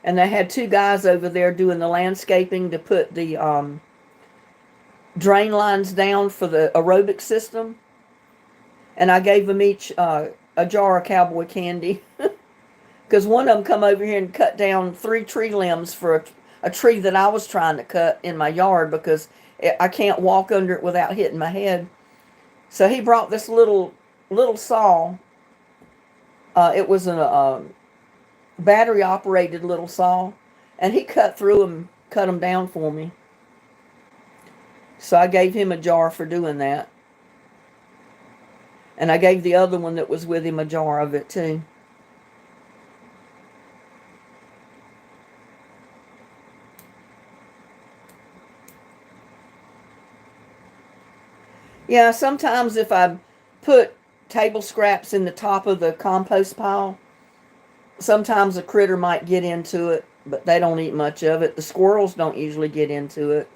And they had two guys over there doing the landscaping to put the drain lines down for the aerobic system. And I gave them each a jar of cowboy candy. Because one of them come over here and cut down 3 tree limbs for a tree that I was trying to cut in my yard because I can't walk under it without hitting my head. So he brought this little saw. It was a battery-operated little saw, and he cut through them, cut them down for me. So I gave him a jar for doing that. And I gave the other one that was with him a jar of it too. Yeah, sometimes if I put table scraps in the top of the compost pile, sometimes a critter might get into it, but they don't eat much of it. The squirrels don't usually get into it.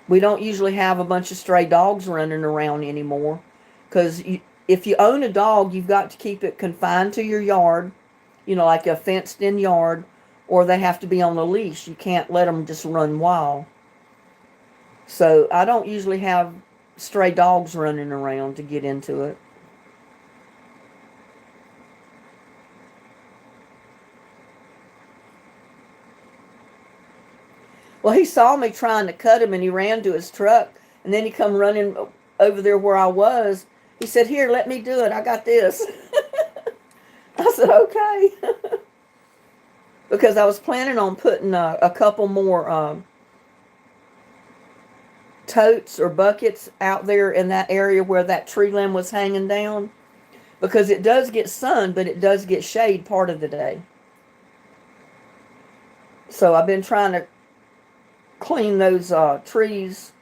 We don't usually have a bunch of stray dogs running around anymore because if you own a dog, you've got to keep it confined to your yard, like a fenced-in yard, or they have to be on a leash. You can't let them just run wild. So I don't usually have stray dogs running around to get into it. Well, he saw me trying to cut him and he ran to his truck and then he come running over there where I was. He said, "Here, let me do it. I got this." I said, "Okay." Because I was planning on putting a couple more totes or buckets out there in that area where that tree limb was hanging down, because it does get sun, but it does get shade part of the day. So I've been trying to clean those trees,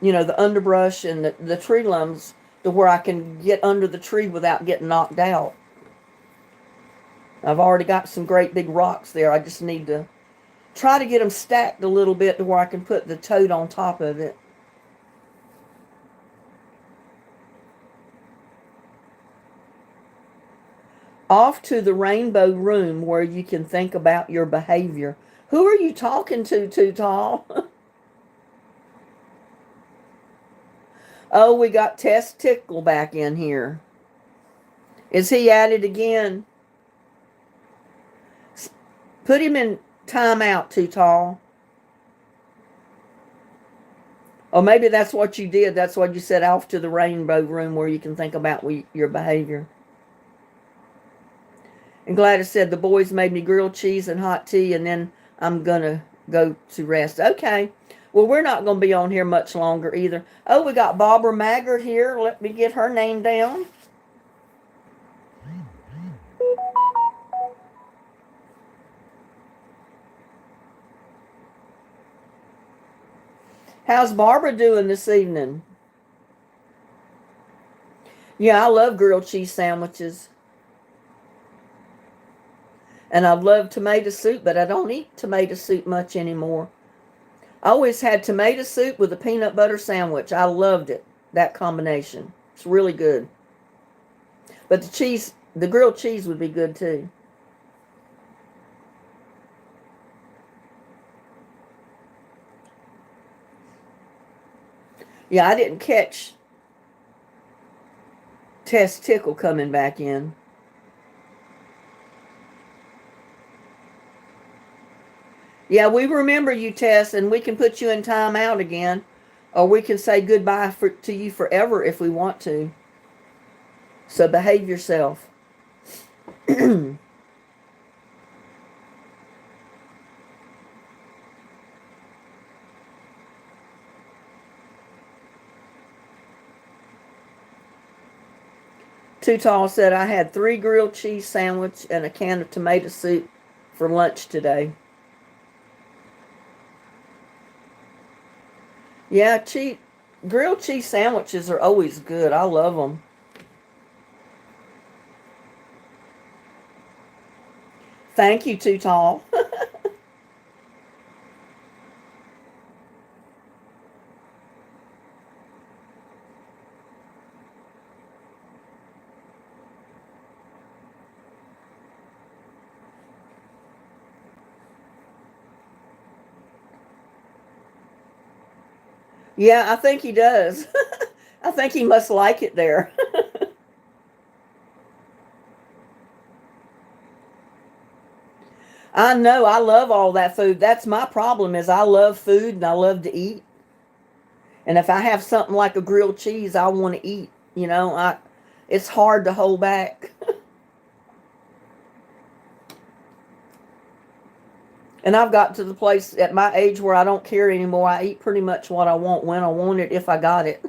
the underbrush and the tree limbs to where I can get under the tree without getting knocked out. I've already got some great big rocks there. I just need to try to get them stacked a little bit to where I can put the tote on top of it. Off to the rainbow room where you can think about your behavior. Who are you talking to, Too Tall? Oh, we got Test Tickle back in here. Is he at it again? Put him in timeout, Too Tall. Or maybe that's what you did. That's what you said, off to the rainbow room where you can think about your behavior. And Gladys said, the boys made me grilled cheese and hot tea, and then I'm going to go to rest. Okay. Well, we're not going to be on here much longer either. Oh, we got Barbara Maggart here. Let me get her name down. How's Barbara doing this evening? Yeah, I love grilled cheese sandwiches. And I love tomato soup, but I don't eat tomato soup much anymore. I always had tomato soup with a peanut butter sandwich. I loved it, that combination. It's really good. But the grilled cheese would be good too. Yeah, I didn't catch Test Tickle coming back in. Yeah, we remember you, Tess, and we can put you in timeout again. Or we can say goodbye to you forever if we want to. So behave yourself. Too Tall said, I had 3 grilled cheese sandwich and a can of tomato soup for lunch today. Yeah, grilled cheese sandwiches are always good. I love them. Thank you, Too Tall. Yeah, I think he does. I think he must like it there. I know. I love all that food. That's my problem is I love food and I love to eat. And if I have something like a grilled cheese, I want to eat. It's hard to hold back. And I've got to the place at my age where I don't care anymore. I eat pretty much what I want when I want it, if I got it.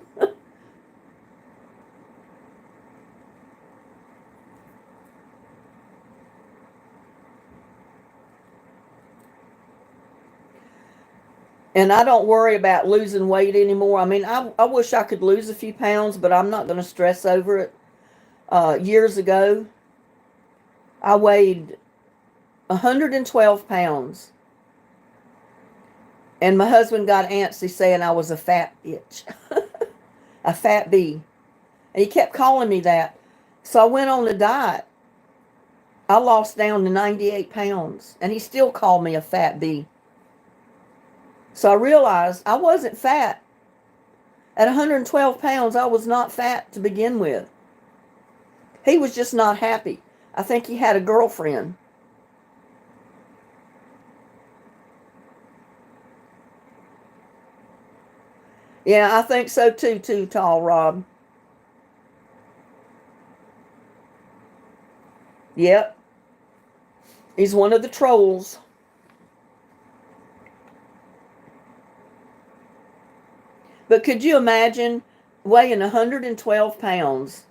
And I don't worry about losing weight anymore. I mean, I wish I could lose a few pounds, but I'm not going to stress over it. Years ago, I weighed 112 pounds. And my husband got antsy saying I was a fat bitch. A fat bee. And he kept calling me that. So I went on a diet. I lost down to 98 pounds. And he still called me a fat bee. So I realized I wasn't fat. At 112 pounds, I was not fat to begin with. He was just not happy. I think he had a girlfriend. Yeah, I think so too, Tall Rob. Yep. He's one of the trolls. But could you imagine weighing 112 pounds?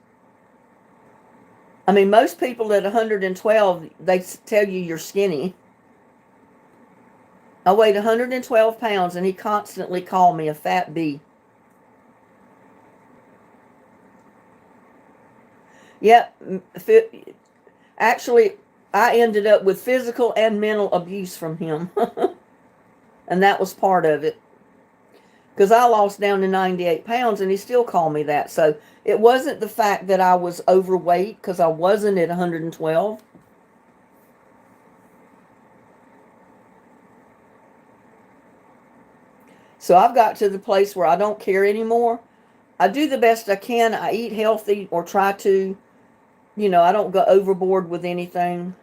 I mean, most people at 112, they tell you you're skinny. I weighed 112 pounds, and he constantly called me a fat bee. Yep. Actually, I ended up with physical and mental abuse from him. And that was part of it. Because I lost down to 98 pounds and he still called me that. So it wasn't the fact that I was overweight, because I wasn't at 112. So I've got to the place where I don't care anymore. I do the best I can. I eat healthy, or try to. I don't go overboard with anything.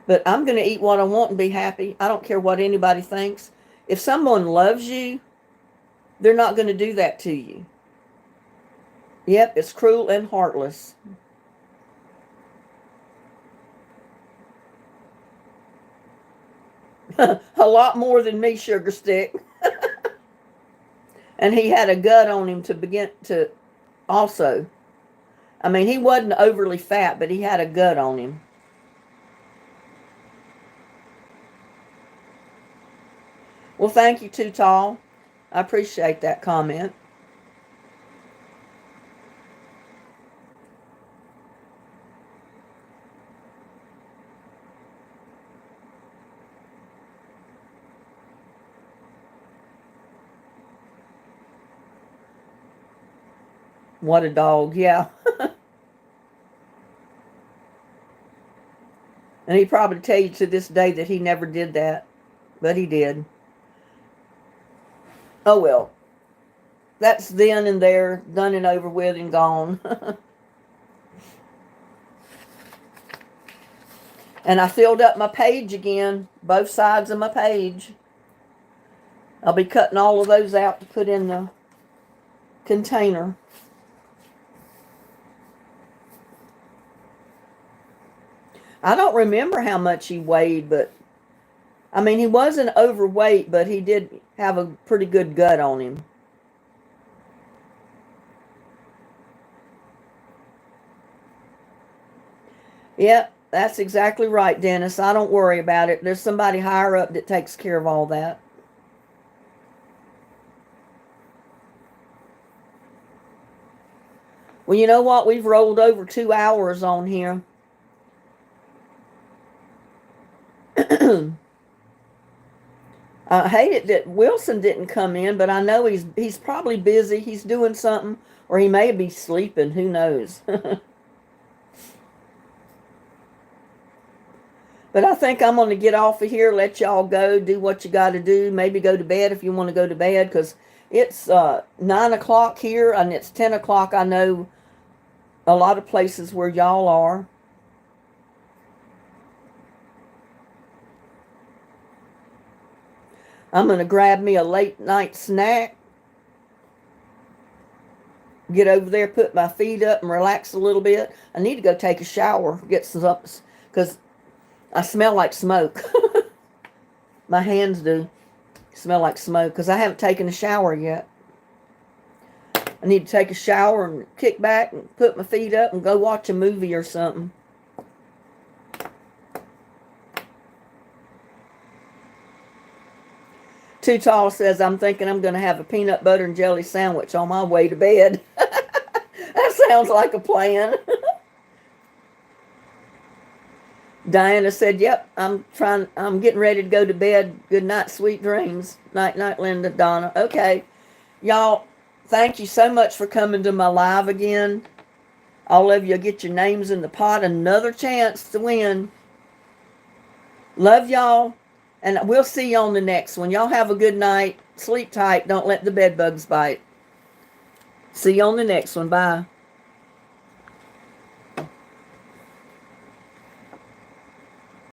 But I'm going to eat what I want and be happy. I don't care what anybody thinks. If someone loves you, they're not going to do that to you. Yep, it's cruel and heartless. A lot more than me, Sugar Stick. And he had a gut on him to begin to also. I mean, he wasn't overly fat, but he had a gut on him. Well, thank you, Too Tall. I appreciate that comment. What a dog, yeah. And he probably tell you to this day that he never did that, but he did. Oh well, that's then and there, done and over with and gone. And I filled up my page again, both sides of my page. I'll be cutting all of those out to put in the container. I don't remember how much he weighed, but I mean, he wasn't overweight, but he did have a pretty good gut on him. Yep, that's exactly right, Dennis. I don't worry about it. There's somebody higher up that takes care of all that. Well, you know what? We've rolled over 2 hours on here. I hate it that Wilson didn't come in, but I know he's probably busy. He's doing something, or he may be sleeping. Who knows? But I think I'm going to get off of here, let y'all go, do what you got to do. Maybe go to bed if you want to go to bed, because it's 9 o'clock here, and it's 10 o'clock, I know, a lot of places where y'all are. I'm going to grab me a late night snack. Get over there, put my feet up, and relax a little bit. I need to go take a shower, get some up, because I smell like smoke. My hands do smell like smoke, because I haven't taken a shower yet. I need to take a shower and kick back and put my feet up and go watch a movie or something. Too Tall says, I'm thinking I'm going to have a peanut butter and jelly sandwich on my way to bed. That sounds like a plan. Diana said, yep, I'm getting ready to go to bed. Good night, sweet dreams. Night, night, Linda, Donna. Okay. Y'all, thank you so much for coming to my live again. All of you get your names in the pot. Another chance to win. Love y'all. And we'll see you on the next one. Y'all have a good night. Sleep tight. Don't let the bed bugs bite. See you on the next one. Bye.